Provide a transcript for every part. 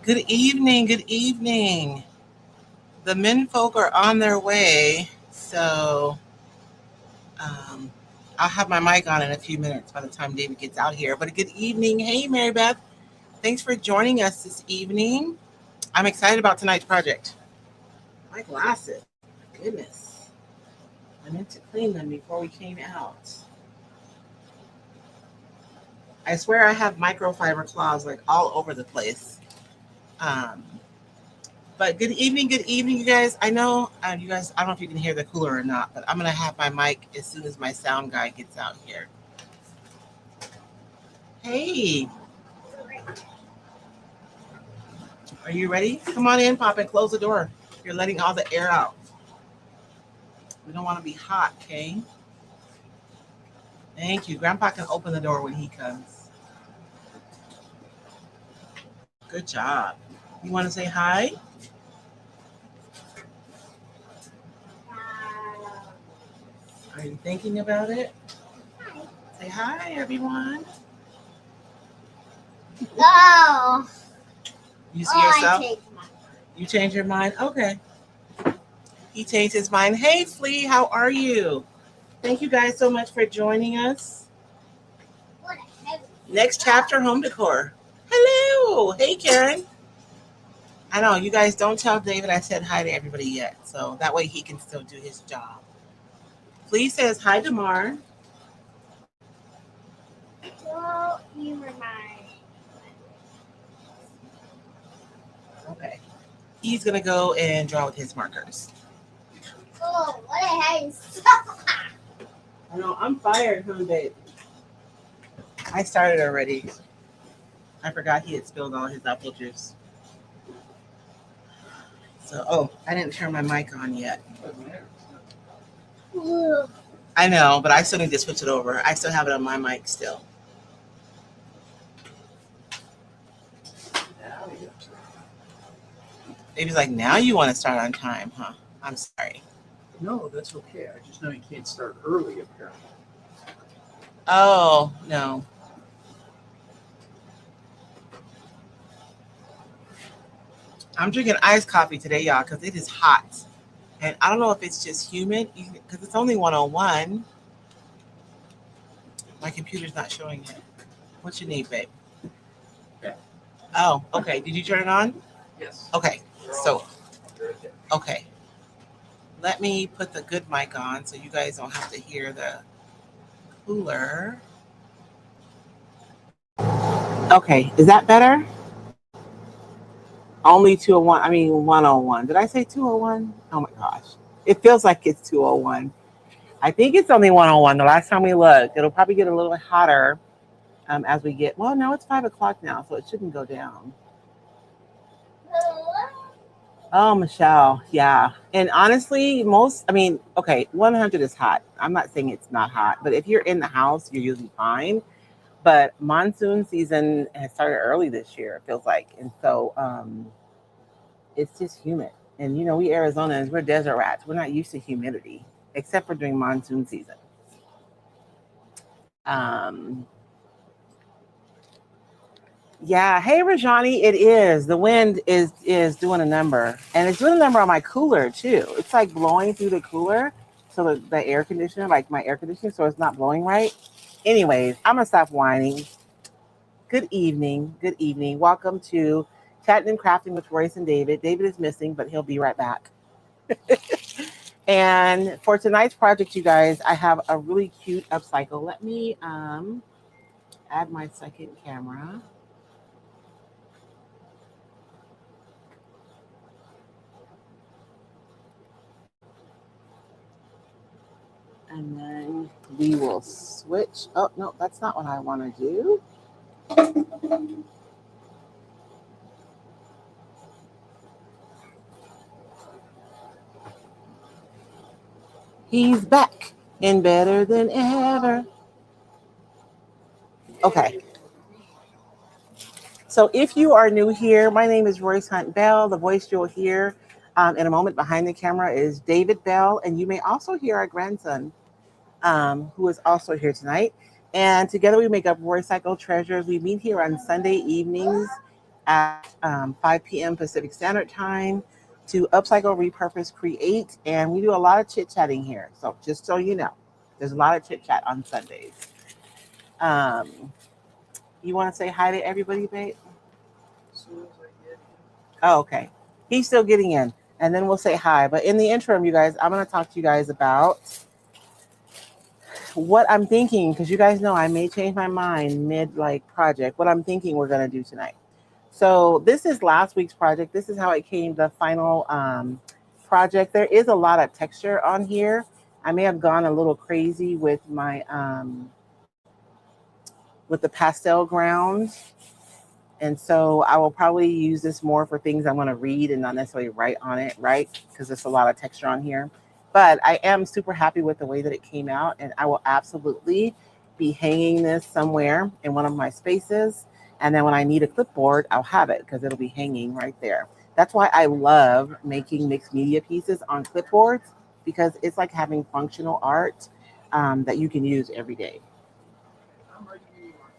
Good evening. Good evening. The men folk are on their way, so um, I'll have my mic on in a few minutes by the time David gets out here. But a good evening. Hey, Mary Beth. Thanks for joining us this evening. I'm excited about tonight's project. My glasses. Goodness. I meant to clean them before we came out. I swear I have microfiber claws like all over the place. Um, But good evening, you guys. I know you guys. I don't know if you can hear the cooler or not, but I'm gonna have my mic as soon as my sound guy gets out here. Hey, are you ready? Come on in, Pop, and close the door. You're letting all the air out. We don't want to be hot, okay? Thank you. Grandpa can open the door when he comes. Good job. You want to say hi? Are you thinking about it? Say hi, everyone. Oh. You see yourself? You changed your mind? Okay. He changed his mind. Hey, Flea, how are you? Thank you guys so much for joining us. Next chapter, home decor. Hello. Hey, Karen. I know you guys don't tell David I said hi to everybody yet, so that way he can still do his job. Flea says hi to Mar. Well, you remind. Okay. He's gonna go and draw with his markers. Oh, what a haze. I know, I'm fired, huh, babe? I started already. I forgot he had spilled all his apple juice. So, I didn't turn my mic on yet. I know, but I still need to switch it over. I still have it on my mic still. Baby's like, now you want to start on time, huh? I'm sorry. No, that's okay. I just know you can't start early, apparently. Oh, no. I'm drinking iced coffee today, y'all, because it is hot. And I don't know if it's just humid, because it's only 101. My computer's not showing it. What you need, babe? Yeah. Oh, okay. Did you turn it on? Yes. Okay. So, okay. Let me put the good mic on so you guys don't have to hear the cooler. Okay. Is that better? Only 201. I mean, 101. Did I say 201? Oh my gosh. It feels like it's 201. I think it's only 101. The last time we looked, it'll probably get a little hotter as we get. Well, no, it's 5 o'clock now, so it shouldn't go down. Oh, Michelle, yeah. And honestly, okay, 100 is hot. I'm not saying it's not hot, but if you're in the house, you're usually fine. But monsoon season has started early this year, it feels like. And so it's just humid. And, we Arizonans, we're desert rats. We're not used to humidity, except for during monsoon season. Yeah. Hey, Rajani, it is. The wind is doing a number. And it's doing a number on my cooler, too. It's like blowing through the cooler. So the air conditioner, like my air conditioner, so it's not blowing right. Anyways, I'm going to stop whining. Good evening. Good evening. Welcome to Chattin and Crafftin with Royce and David. David is missing, but he'll be right back. And for tonight's project, you guys, I have a really cute upcycle. Let me add my second camera. And then we will switch. Oh, no, that's not what I want to do. He's back and better than ever. Okay. So if you are new here, my name is Royce Hunt Bell. The voice you'll hear in a moment behind the camera is David Bell. And you may also hear our grandson, who is also here tonight. And together we make up Roycycle Treasures. We meet here on Sunday evenings at 5 p.m. Pacific Standard Time to upcycle, repurpose, create. And we do a lot of chit-chatting here. So just so you know, there's a lot of chit-chat on Sundays. You want to say hi to everybody, babe? As soon as I get Oh, okay. He's still getting in. And then we'll say hi. But in the interim, you guys, I'm going to talk to you guys about what I'm thinking, because you guys know I may change my mind mid project, what I'm thinking we're going to do tonight. So this is last week's project. This is how it came, the final project. There is a lot of texture on here. I may have gone a little crazy with my with the pastel ground. And so I will probably use this more for things I'm going to read and not necessarily write on it, right? Because there's a lot of texture on here. But I am super happy with the way that it came out. And I will absolutely be hanging this somewhere in one of my spaces. And then when I need a clipboard, I'll have it because it'll be hanging right there. That's why I love making mixed media pieces on clipboards, because it's like having functional art that you can use every day. I'm ready when you are.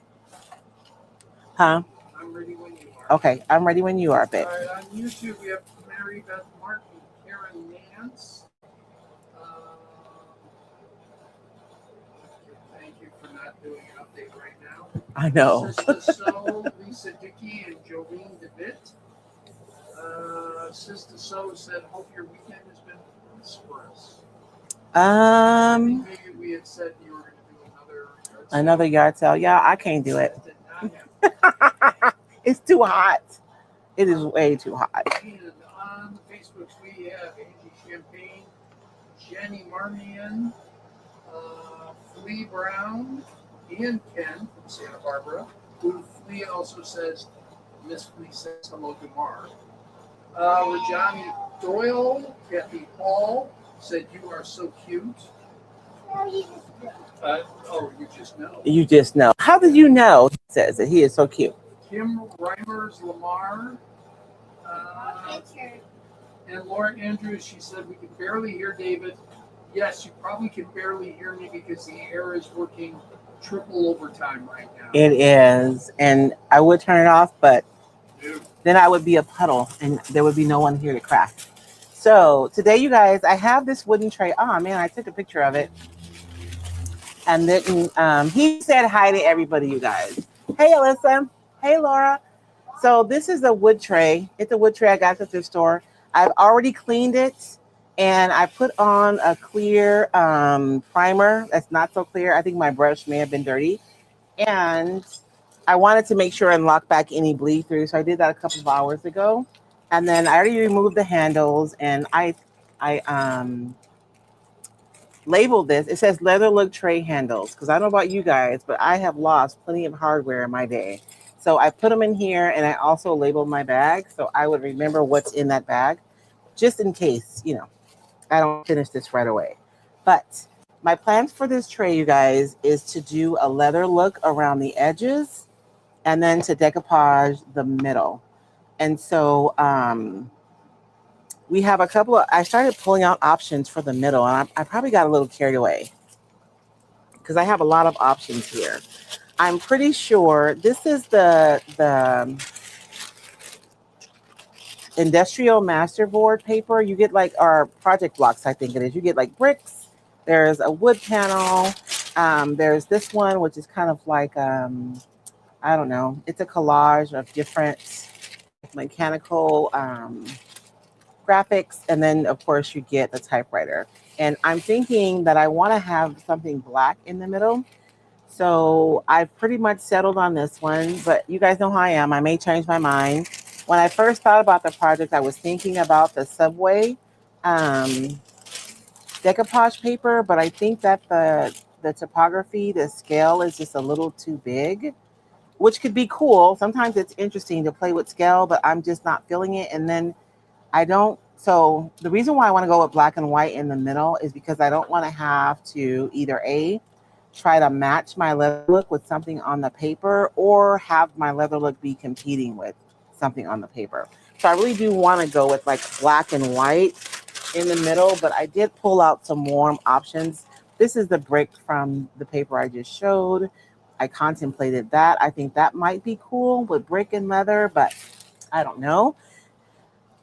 Huh? I'm ready when you are. Okay, I'm ready when you are, babe. All right, on YouTube, we have Mary Beth Martin, Karen Nance. Thank you for not doing an update right now. I know. Sister So, Lisa Dickey, and Jolene DeVitt. Sister So said, hope your weekend has been prosperous. I think maybe we had said you were going to do another yard sale. Yeah, I can't do it. It's too hot. It is way too hot. And on the Facebooks, we have Angie Champagne, Jenny Marmion, Flea Brown, and Ken from Santa Barbara, who Flea also says, Miss Flea says hello to Mark. Rajani Doyle, Kathy Hall said, you are so cute. You just know. You just know. How did you know? He says that he is so cute. Kim Reimers Lamar. And Laura Andrews, she said, we can barely hear David. Yes, you probably can barely hear me because the air is working triple overtime right now. It is. And I would turn it off, but then I would be a puddle and there would be no one here to craft. So today, you guys, I have this wooden tray. Oh, man, I took a picture of it. And then he said hi to everybody, you guys. Hey, Alyssa. Hey, Laura. So this is a wood tray. It's a wood tray I got at the thrift store. I've already cleaned it, and I put on a clear primer that's not so clear. I think my brush may have been dirty. And I wanted to make sure and lock back any bleed through. So I did that a couple of hours ago. And then I already removed the handles, and I labeled this. It says leather look tray handles, because I don't know about you guys, but I have lost plenty of hardware in my day. So I put them in here, and I also labeled my bag so I would remember what's in that bag, just in case, I don't finish this right away. But my plans for this tray, you guys, is to do a leather look around the edges and then to decoupage the middle. And so we have a couple of, I started pulling out options for the middle, and I probably got a little carried away because I have a lot of options here. I'm pretty sure this is the industrial masterboard paper. You get our project blocks, I think it is. You get bricks. There's a wood panel. There's this one, which is kind of like, I don't know. It's a collage of different mechanical graphics. And then, of course, you get the typewriter. And I'm thinking that I want to have something black in the middle. So I've pretty much settled on this one, but you guys know how I am. I may change my mind. When I first thought about the project, I was thinking about the Subway decoupage paper, but I think that the typography, the scale is just a little too big, which could be cool. Sometimes it's interesting to play with scale, but I'm just not feeling it. And then so the reason why I want to go with black and white in the middle is because I don't want to have to either try to match my leather look with something on the paper, or have my leather look be competing with something on the paper. So I really do want to go with black and white in the middle, but I did pull out some warm options. This is the brick from the paper I just showed. I contemplated that. I think that might be cool with brick and leather, but I don't know.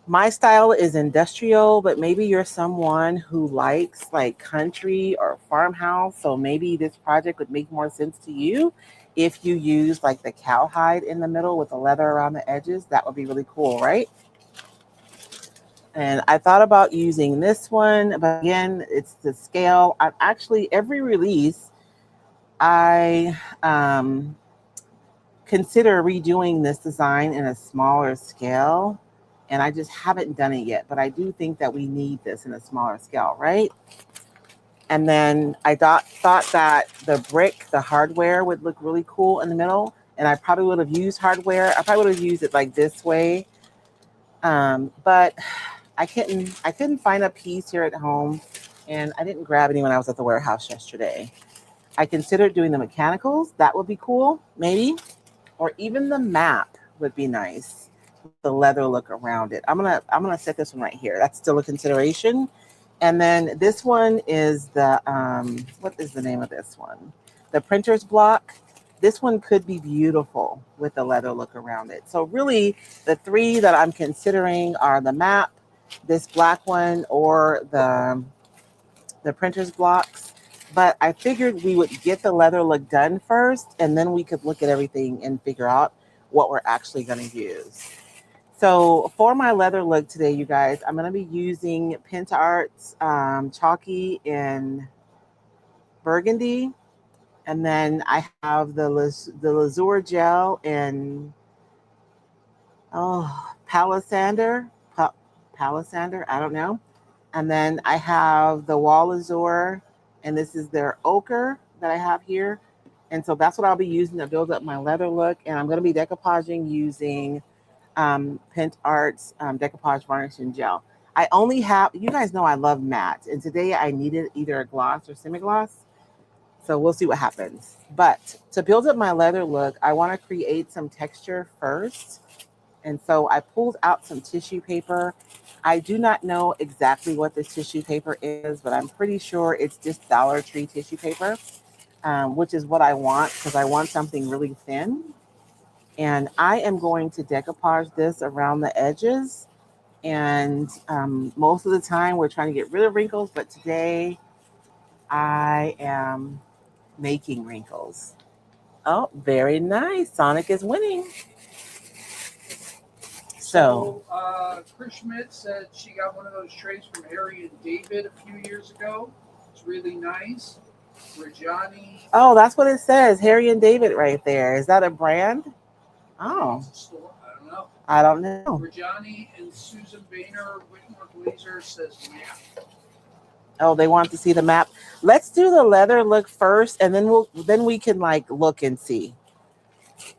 My style is industrial, but maybe you're someone who likes like country or farmhouse. So maybe this project would make more sense to you if you use like the cowhide in the middle with the leather around the edges. That would be really cool, right? And I thought about using this one, but again, it's the scale. I've actually, every release, I consider redoing this design in a smaller scale. And I just haven't done it yet, but I do think that we need this in a smaller scale, right? And then I thought that the brick, the hardware would look really cool in the middle. And I probably would have used hardware. I probably would have used it like this way. But I couldn't find a piece here at home, and I didn't grab any when I was at the warehouse yesterday. I considered doing the mechanicals. That would be cool, maybe. Or even the map would be nice. The leather look around it. I'm gonna set this one right here. That's still a consideration. And then this one is the what is the name of this one? The printer's block. This one could be beautiful with the leather look around it. So really, the three that I'm considering are the map, this black one, or the printer's blocks. But I figured we would get the leather look done first, and then we could look at everything and figure out what we're actually going to use. So for my leather look today, you guys, I'm going to be using PinterArt's Chalky in Burgundy. And then I have the Lazur gel in, Palisander. Palisander, I don't know. And then I have the Wall Azure, and this is their ochre that I have here. And so that's what I'll be using to build up my leather look. And I'm going to be decoupaging using Pent Arts decoupage varnishing gel. I only have, you guys know I love matte, and today I needed either a gloss or semi-gloss. So we'll see what happens. But to build up my leather look, I want to create some texture first. And so I pulled out some tissue paper. I do not know exactly what this tissue paper is, but I'm pretty sure it's just Dollar Tree tissue paper, which is what I want because I want something really thin. And I am going to decoupage this around the edges. And most of the time we're trying to get rid of wrinkles, but today I am making wrinkles. Oh, very nice. Sonic is winning. So, Chris Schmidt said she got one of those trays from Harry and David a few years ago. It's really nice. Rajani. oh, that's what it says. Harry and David right there. Is that a brand? Oh, It's a store. I don't know. I don't know. Rajani and Susan Boehner, Whitmore Glazer says yeah. Oh, they want to see the map. Let's do the leather look first, and then we can like look and see.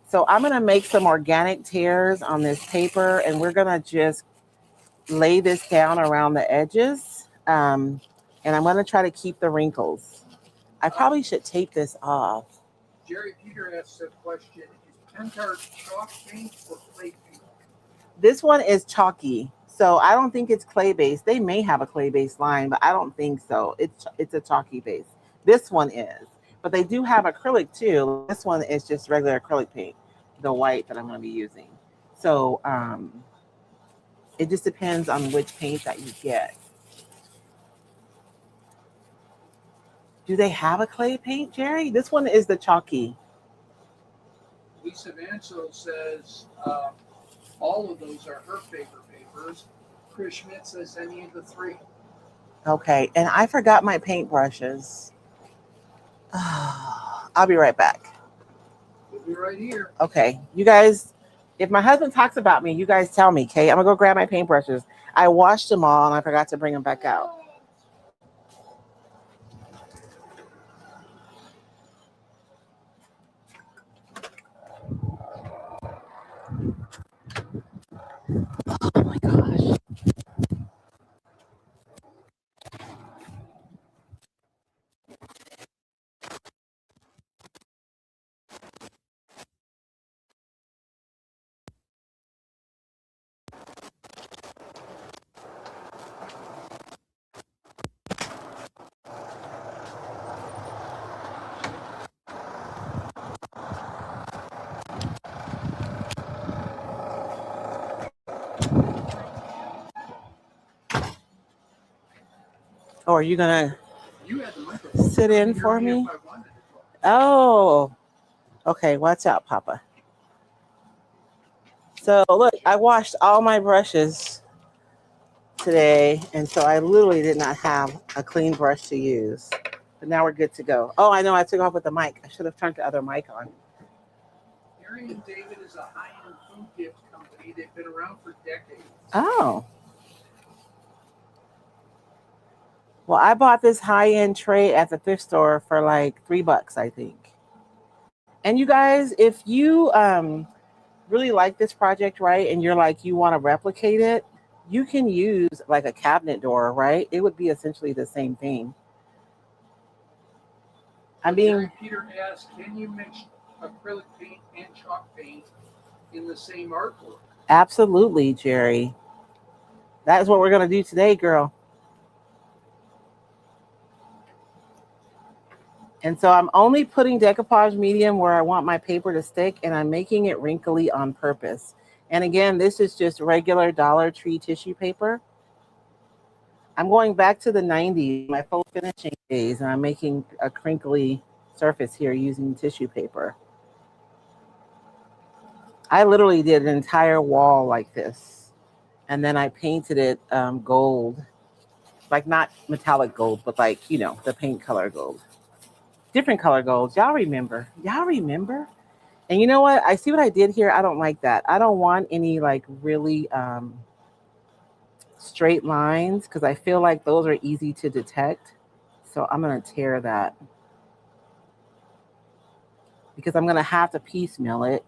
So I'm gonna make some organic tears on this paper, and we're gonna just lay this down around the edges. And I'm gonna try to keep the wrinkles. I probably should tape this off. Jerry Peter asks a question: is Pentart chalk paint or clay paint? This one is chalky, so I don't think it's clay based. They may have a clay based line, but I don't think so. It's a chalky base. This one is, but they do have acrylic too. This one is just regular acrylic paint, the white that I'm going to be using. So it just depends on which paint that you get. Do they have a clay paint, Jerry? This one is the chalky. Lisa Vansel says all of those are her favorite papers. Chris Schmidt says any of the three. Okay, and I forgot my paintbrushes. I'll be right back. We'll be right here. Okay, you guys, if my husband talks about me, you guys tell me, okay? I'm gonna go grab my paintbrushes. I washed them all and I forgot to bring them back out. Oh my gosh. Or are you gonna You had the microphone. sit You in couldn't for hear me? if I wanted to talk. Oh, okay. Watch out, Papa. So look, I washed all my brushes today, and so I literally did not have a clean brush to use. But now we're good to go. Oh, I know. I took off with the mic. I should have turned the other mic on. Harry and David is a high-end food gift company. They've been around for decades. Oh. Well, I bought this high-end tray at the thrift store for like $3, I think. And you guys, if you really like this project, right, and you're like you want to replicate it, you can use like a cabinet door, right? It would be essentially the same thing. I'm being Jerry Peter asked, can you mix acrylic paint and chalk paint in the same artwork? absolutely, Jerry. That is what we're gonna do today, girl. And so I'm only putting decoupage medium where I want my paper to stick, and I'm making it wrinkly on purpose. And again, this is just regular Dollar Tree tissue paper. I'm going back to the 90s, my full finishing days, and I'm making a crinkly surface here using tissue paper. I literally did an entire wall like this, and then I painted it gold, like not metallic gold, but like, you know, the paint color gold. Different color golds. Y'all remember? Y'all remember? And you know what? I see what I did here. I don't like that. I don't want any like really straight lines because I feel like those are easy to detect. So I'm going to tear that because I'm going to have to piecemeal it.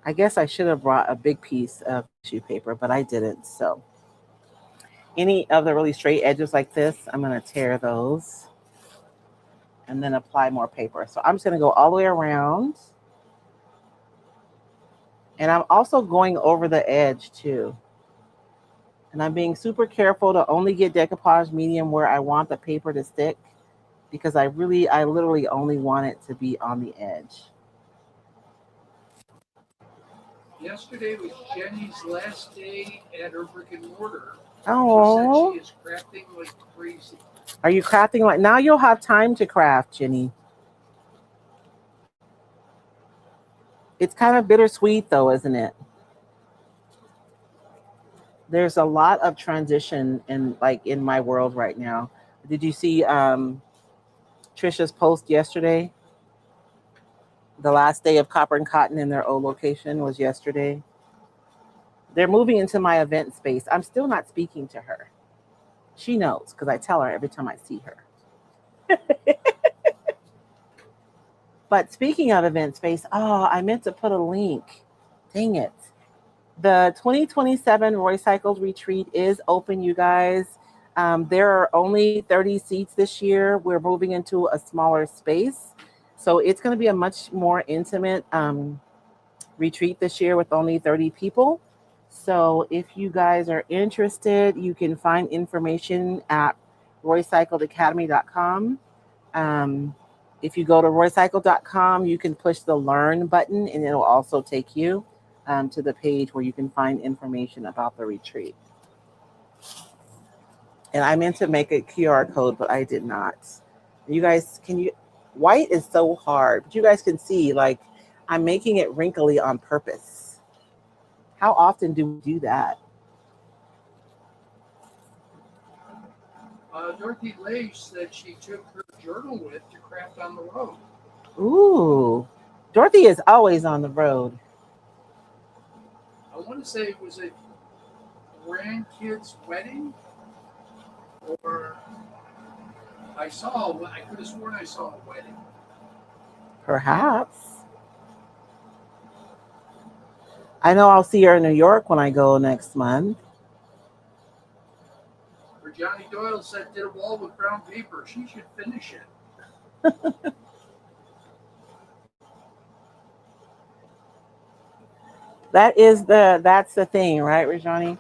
I guess I should have brought a big piece of tissue paper, but I didn't. So any of the really straight edges like this, I'm going to tear those and then apply more paper. So I'm just going to go all the way around. And I'm also going over the edge too. And I'm being super careful to only get decoupage medium where I want the paper to stick because I literally only want it to be on the edge. Yesterday was Jenny's last day at her brick and mortar. Oh, she said she is crafting like crazy. Are you crafting like now? You'll have time to craft, Jenny. It's kind of bittersweet though, isn't it? There's a lot of transition in my world right now. Did you see Trisha's post yesterday? The last day of Copper and Cotton in their old location was yesterday. They're moving into my event space. I'm still not speaking to her. She knows because I tell her every time I see her. But speaking of event space, I meant to put a link. Dang it. The 2027 Royce Cycles retreat is open, you guys. There are only 30 seats this year. We're moving into a smaller space. So it's going to be a much more intimate retreat this year with only 30 people. So if you guys are interested, you can find information at roycycledacademy.com. If you go to roycycle.com, you can push the learn button and it'll also take you to the page where you can find information about the retreat. And I meant to make a QR code, but I did not. You guys, white is so hard, but you guys can see, like, I'm making it wrinkly on purpose. How often do we do that? Dorothy Lage said she took her journal with to craft on the road. Ooh, Dorothy is always on the road. I want to say it was a grandkid's wedding, or I could have sworn I saw a wedding. Perhaps. I know I'll see her in New York when I go next month. Or Johnny Doyle said did a wall with brown paper. She should finish it. That's the thing, right, Rajani?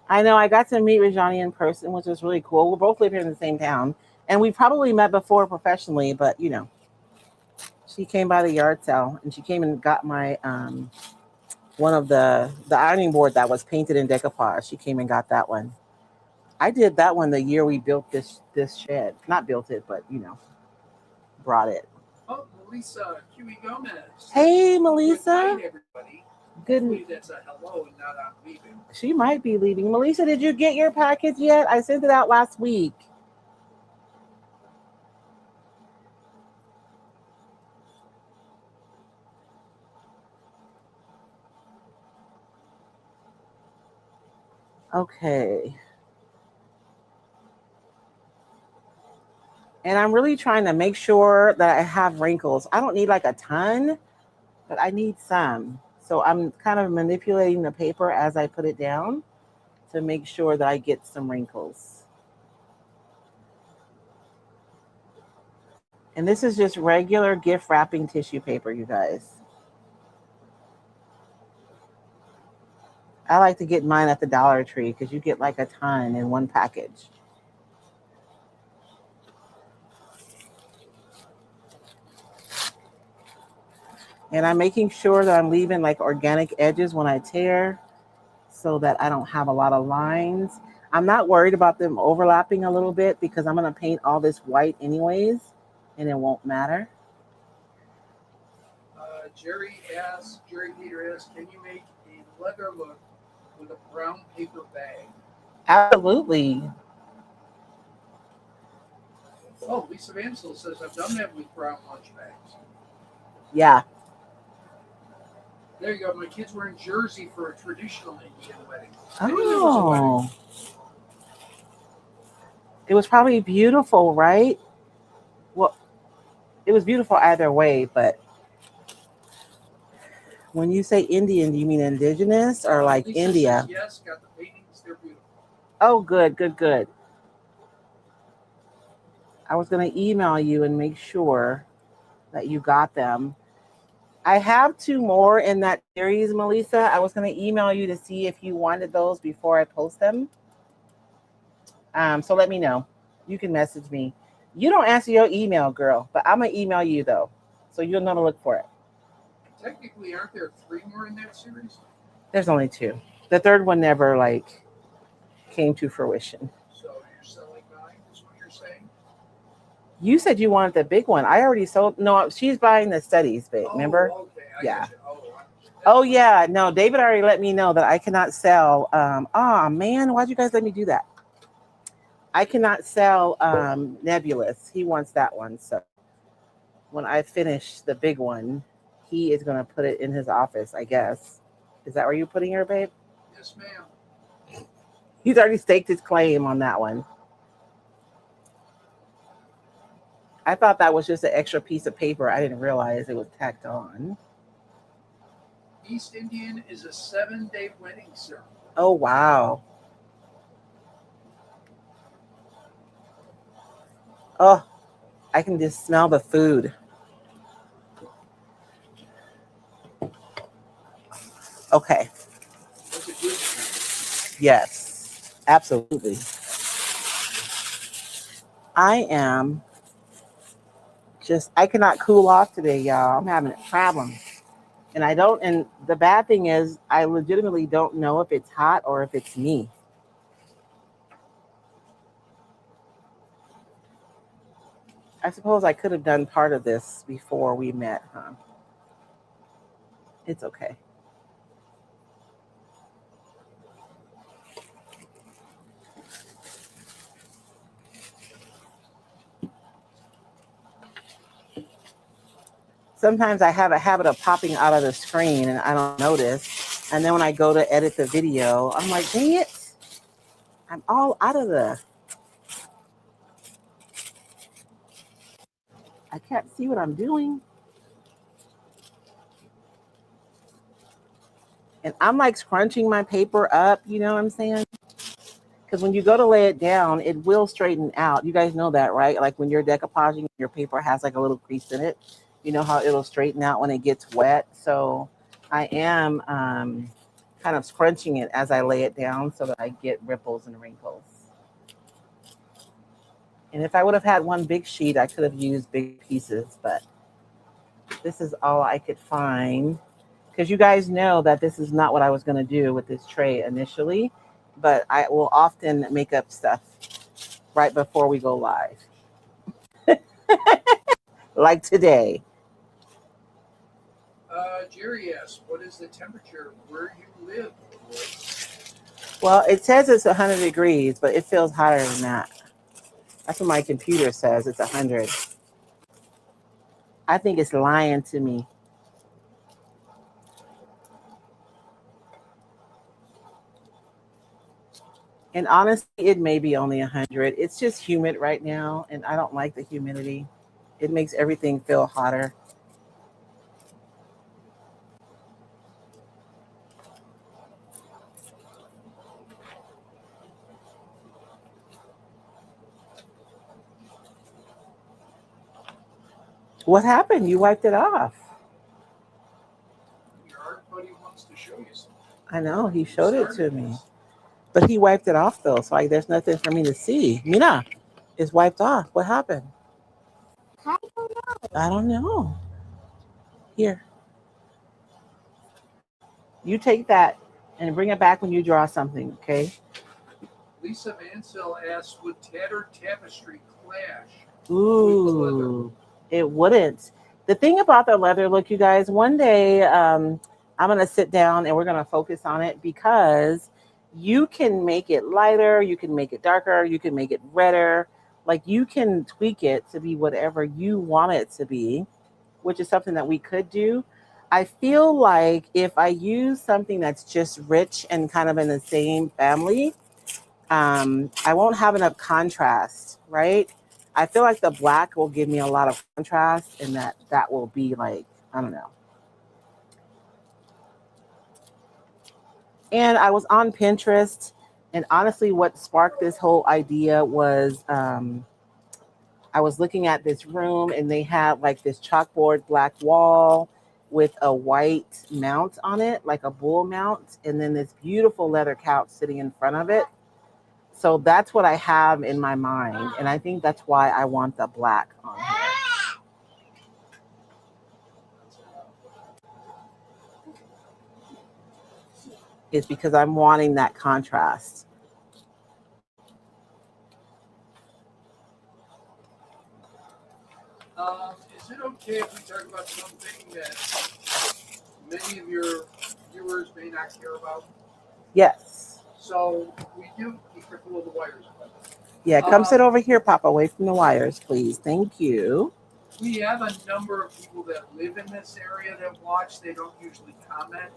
I know I got to meet Rajani in person, which was really cool. We both live here in the same town, and we probably met before professionally, but just She came by the yard sale and she came and got my one of the ironing board that was painted in decoupage. She came and got that one. I did that one the year we built this shed. Not built it, but brought it. Oh, Melissa Huey Gomez. Hey, Good Melissa. night, everybody. Good. Hopefully that's a hello and not I'm leaving. She might be leaving. Melissa, did you get your package yet? I sent it out last week. Okay. And I'm really trying to make sure that I have wrinkles. I don't need like a ton, but I need some. So I'm kind of manipulating the paper as I put it down to make sure that I get some wrinkles. And this is just regular gift wrapping tissue paper, you guys. I like to get mine at the Dollar Tree because you get like a ton in one package. And I'm making sure that I'm leaving like organic edges when I tear so that I don't have a lot of lines. I'm not worried about them overlapping a little bit because I'm going to paint all this white anyways, and it won't matter. Jerry Peter asks, can you make a leather look with a brown paper bag? Absolutely. Oh, Lisa Vansel says, I've done that with brown lunch bags. Yeah. There you go. My kids were in Jersey for a traditional Indian wedding. Oh. It was probably beautiful, right? Well, it was beautiful either way, but when you say Indian, do you mean indigenous or like Lisa India? Says, yes, got the paintings. They're beautiful. Oh, good, good, good. I was going to email you and make sure that you got them. I have 2 more in that series, Melissa. I was going to email you to see if you wanted those before I post them. So let me know. You can message me. You don't answer your email, girl, but I'm going to email you, though, so you'll know to look for it. Technically, aren't there 3 more in that series? There's only 2. The third one never, came to fruition. So you're selling 9 is what you're saying? You said you wanted the big one. I already sold. No, she's buying the studies, babe. Remember? Okay. Yeah. Oh, yeah. No, David already let me know that I cannot sell. Man, why'd you guys let me do that? I cannot sell Nebulous. He wants that one. So when I finish the big one, he is going to put it in his office, I guess. Is that where you're putting her, babe? Yes, ma'am. He's already staked his claim on that one. I thought that was just an extra piece of paper. I didn't realize it was tacked on. East Indian is a 7-day wedding ceremony. Oh, wow. Oh, I can just smell the food. Okay. That's a good thing. Yes, absolutely. I am I cannot cool off today, y'all. I'm having a problem. And the bad thing is I legitimately don't know if it's hot or if it's me. I suppose I could have done part of this before we met, huh? It's okay. Sometimes I have a habit of popping out of the screen and I don't notice. And then when I go to edit the video, I'm like, dang it, I'm all out of I can't see what I'm doing. And I'm like scrunching my paper up, you know what I'm saying? Because when you go to lay it down, it will straighten out. You guys know that, right? Like when you're decoupaging, your paper has like a little crease in it. You know how it'll straighten out when it gets wet. So I am kind of scrunching it as I lay it down so that I get ripples and wrinkles. And if I would have had one big sheet, I could have used big pieces, but This is all I could find. Because you guys know that this is not what I was going to do with this tray initially, but I will often make up stuff right before we go live, like today. Jerry asks, what is the temperature where you live? Well, it says it's 100 degrees, but it feels hotter than that. That's what my computer says. It's 100. I think it's lying to me. And honestly, it may be only 100. It's just humid right now, and I don't like the humidity. It makes everything feel hotter. What happened? You wiped it off. Your art buddy wants to show you something. I know, he showed it to me. But he wiped it off though, so like there's nothing for me to see. Mina, it's wiped off. What happened? I don't know. I don't know. Here. You take that and bring it back when you draw something, okay? Lisa Mansell asks, would tattered tapestry clash? Ooh, it wouldn't. The thing about the leather look, you guys, one day I'm going to sit down and we're going to focus on it because you can make it lighter, you can make it darker, you can make it redder. Like you can tweak it to be whatever you want it to be, which is something that we could do. I feel like if I use something that's just rich and kind of in the same family, I won't have enough contrast, right? I feel like the black will give me a lot of contrast and that will be like, I don't know. And I was on Pinterest, and honestly, what sparked this whole idea was I was looking at this room and they had like this chalkboard black wall with a white mount on it, like a bull mount, and then this beautiful leather couch sitting in front of it. So that's what I have in my mind. And I think that's why I want the black on here. It's because I'm wanting that contrast. Is it okay if we talk about something that many of your viewers may not care about? Yes. So we do be careful of the wires. Yeah, come sit over here, Papa, away from the wires, please. Thank you. We have a number of people that live in this area that watch. They don't usually comment.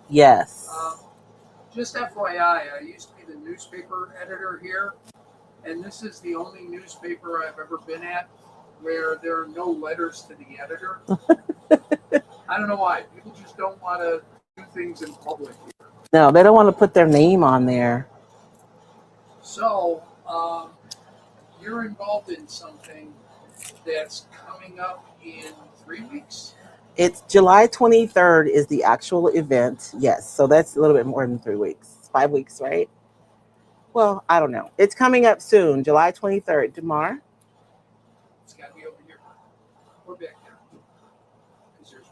Yes. Just FYI, I used to be the newspaper editor here, and this is the only newspaper I've ever been at where there are no letters to the editor. I don't know why. People just don't want to do things in public here. No, they don't want to put their name on there. So, you're involved in something that's coming up in 3 weeks? It's July 23rd is the actual event. Yes, so that's a little bit more than 3 weeks. It's 5 weeks, right? Well, I don't know. It's coming up soon, July 23rd. Damar? It's got to be over here. We're back there. Because there's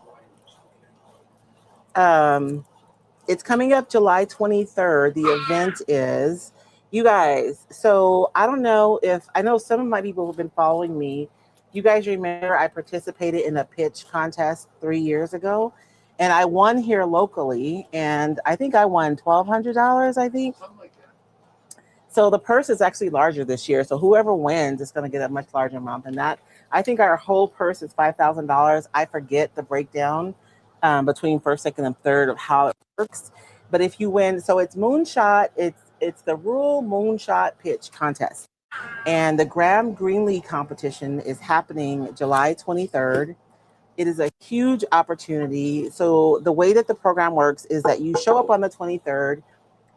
wires. It's coming up July 23rd. The event is, you guys, so I don't know if, I know some of my people who've been following me, you guys remember I participated in a pitch contest 3 years ago, and I won here locally, and I think I won $1,200, I think. Something like that. So the purse is actually larger this year, so whoever wins is going to get a much larger amount than that. I think our whole purse is $5,000. I forget the breakdown between first, second, and third of how it works. But if you win, so it's moonshot, it's the rural moonshot pitch contest. And the Graham Greenlee competition is happening July 23rd. It is a huge opportunity. So the way that the program works is that you show up on the 23rd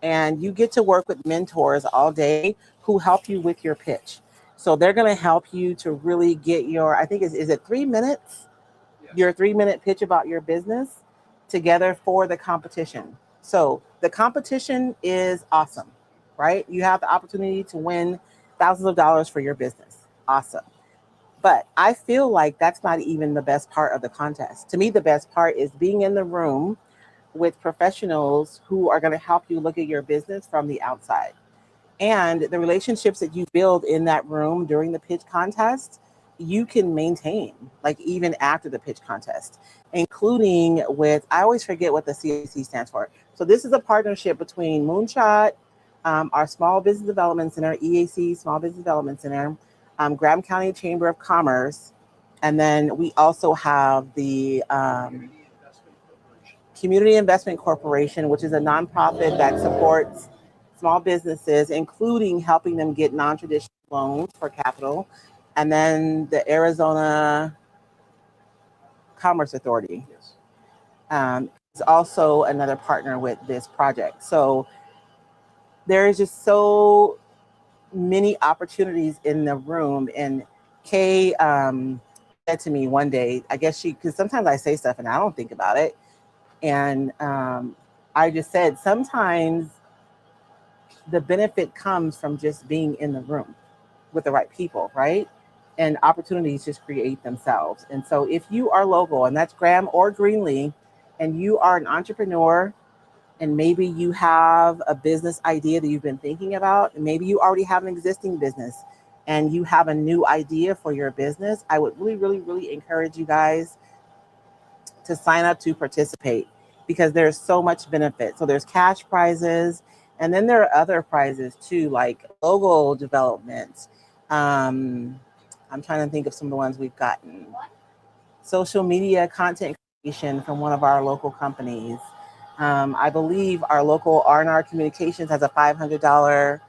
and you get to work with mentors all day who help you with your pitch. So they're going to help you to really get your, I think, is it 3 minutes? Yes. Your 3-minute pitch about your business together for the competition. So the competition is awesome, right? You have the opportunity to win thousands of dollars for your business. Awesome. But I feel like that's not even the best part of the contest. To me, the best part is being in the room with professionals who are going to help you look at your business from the outside. And the relationships that you build in that room during the pitch contest, you can maintain, like even after the pitch contest, including with, I always forget what the CAC stands for. So this is a partnership between Moonshot, our Small Business Development Center, EAC Small Business Development Center, Graham County Chamber of Commerce, and then we also have the Community Investment Corporation, which is a nonprofit that supports small businesses, including helping them get non-traditional loans for capital, and then the Arizona Commerce Authority is also another partner with this project. So there is just so many opportunities in the room. And Kay said to me one day, I guess because sometimes I say stuff and I don't think about it. And I just said, sometimes the benefit comes from just being in the room with the right people, right? And opportunities just create themselves. And so if you are local, and that's Graham or Greenlee, and you are an entrepreneur, and maybe you have a business idea that you've been thinking about, and maybe you already have an existing business and you have a new idea for your business, I would really, really, really encourage you guys to sign up to participate, because there's so much benefit. So there's cash prizes, and then there are other prizes too, like logo development. I'm trying to think of some of the ones we've gotten. Social media content creation from one of our local companies. I believe our local R&R Communications has a $500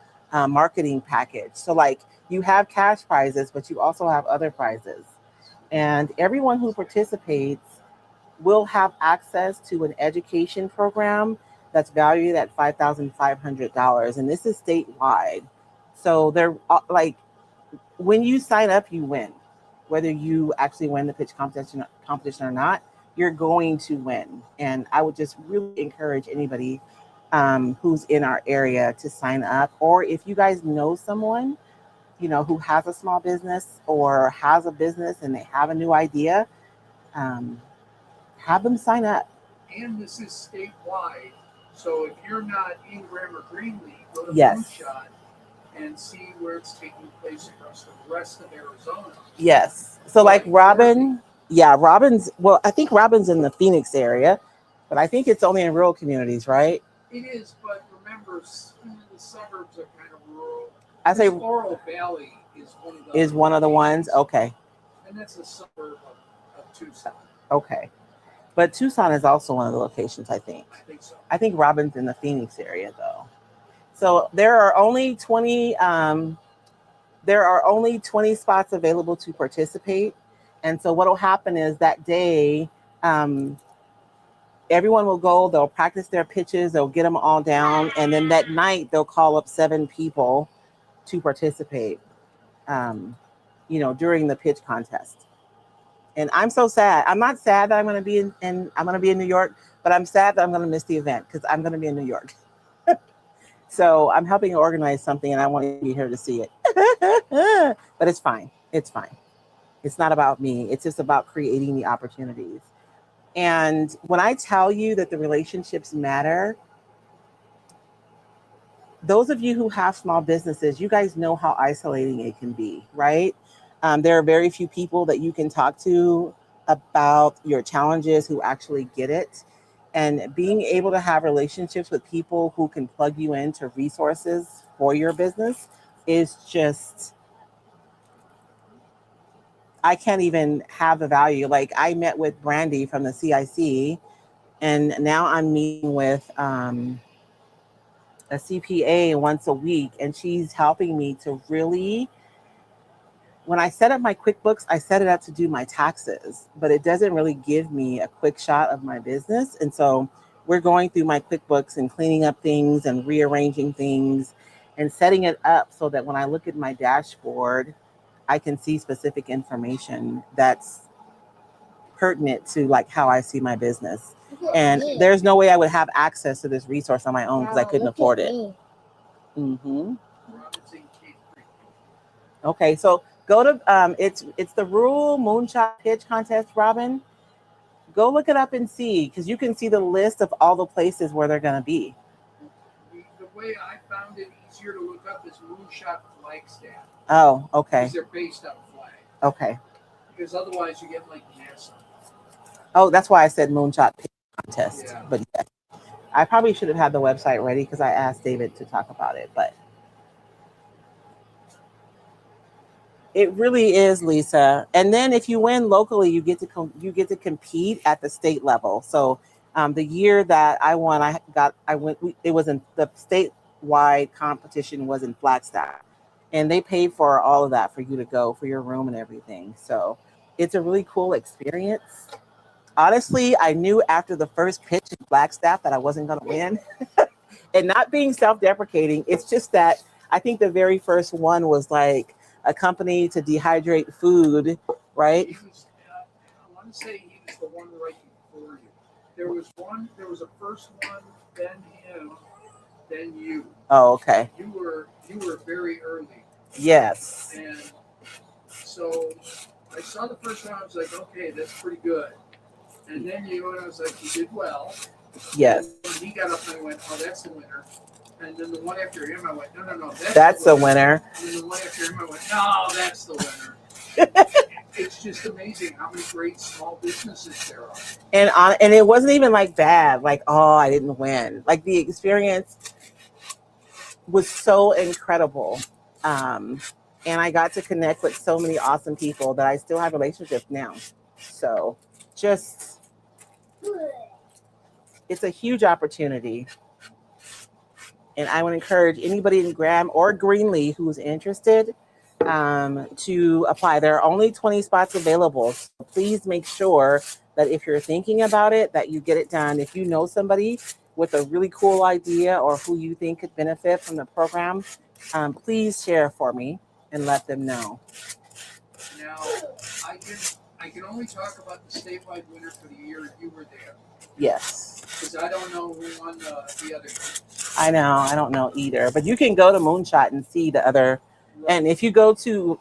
marketing package. So like, you have cash prizes, but you also have other prizes. And everyone who participates will have access to an education program that's valued at $5,500. And this is statewide. So they're like, when you sign up, you win. Whether you actually win the pitch competition or not, you're going to win. And I would just really encourage anybody who's in our area to sign up. Or if you guys know someone, you know, who has a small business or has a business and they have a new idea, have them sign up. And this is statewide. So if you're not in Graham or Greenlee, go to Yes. Moonshot and see where it's taking place across the rest of Arizona. Yes. So like Robin, Robin's, well, I think Robin's in the Phoenix area, but I think it's only in rural communities, right? It is, but remember, the suburbs are kind of rural. I say Laurel Valley is one of the ones. Okay. And that's a suburb of Tucson. Okay. But Tucson is also one of the locations, I think. I think so. I think Robin's in the Phoenix area though. So there are only 20 spots available to participate. And so what will happen is that day, everyone will go, they'll practice their pitches, they'll get them all down. And then that night they'll call up 7 people to participate, during the pitch contest. And I'm so sad. I'm not sad that I'm going to be in New York, but I'm sad that I'm going to miss the event because I'm going to be in New York. So I'm helping organize something and I want to be here to see it. But it's fine. It's fine. It's not about me. It's just about creating the opportunities. And when I tell you that the relationships matter, those of you who have small businesses, you guys know how isolating it can be, right? There are very few people that you can talk to about your challenges who actually get it. And being able to have relationships with people who can plug you into resources for your business is just, I can't even have the value. Like I met with Brandy from the CIC, and now I'm meeting with a CPA once a week, and she's helping me to really, when I set up my QuickBooks, I set it up to do my taxes, but it doesn't really give me a quick shot of my business. And so we're going through my QuickBooks and cleaning up things and rearranging things and setting it up so that when I look at my dashboard, I can see specific information that's pertinent to like how I see my business. And there's no way I would have access to this resource on my own because I couldn't afford it. Mm-hmm. Okay, so Go to it's the Rural Moonshot Pitch Contest, Robin. Go look it up and see, because you can see the list of all the places where they're gonna be. The way I found it easier to look up is Moonshot Flagstaff. Oh, okay. Because they're based on flag. Okay. Because otherwise you get like NASA. Oh, that's why I said Moonshot Pitch Contest. Yeah. But yeah, I probably should have had the website ready because I asked David to talk about it. But it really is, Lisa. And then if you win locally, you get to compete at the state level. So the year that I won, it was in the statewide competition was in Flagstaff, and they paid for all of that for you to go, for your room and everything. So it's a really cool experience. Honestly, I knew after the first pitch in Flagstaff that I wasn't going to win. And not being self-deprecating, it's just that I think the very first one was like a company to dehydrate food, right? I want to say he was the one right before you. There was a first one, then him, then you. Oh, okay. You were very early. Yes. And so I saw the first one, I was like, okay, that's pretty good. And then you, and I was like, you did well. Yes. And he got up and I went, oh, that's the winner. And then the one after him, I went, no, that's the winner. And then the one after him, I went, no, that's the winner. It's just amazing how many great small businesses there are. And it wasn't even like bad, like, oh, I didn't win. Like the experience was so incredible. And I got to connect with so many awesome people that I still have relationships now. So just, it's a huge opportunity. And I would encourage anybody in Graham or Greenlee who's interested to apply. There are only 20 spots available. So please make sure that if you're thinking about it, that you get it done. If you know somebody with a really cool idea or who you think could benefit from the program, please share for me and let them know. Now, I can only talk about the statewide winner for the year you were there. Yes. Because I don't know who won the other. I know. I don't know either. But you can go to Moonshot and see the other. Right. And if you go to,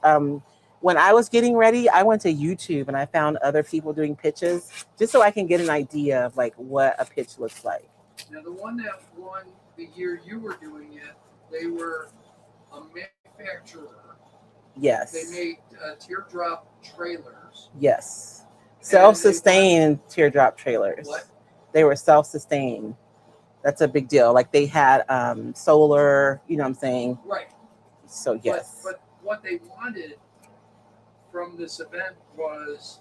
when I was getting ready, I went to YouTube and I found other people doing pitches just so I can get an idea of like what a pitch looks like. Now, the one that won the year you were doing it, they were a manufacturer. Yes. They made teardrop trailers. Yes. Self-sustained teardrop trailers. What? They were self-sustained. That's a big deal. Like they had solar, you know what I'm saying? Right. So yes. But what they wanted from this event was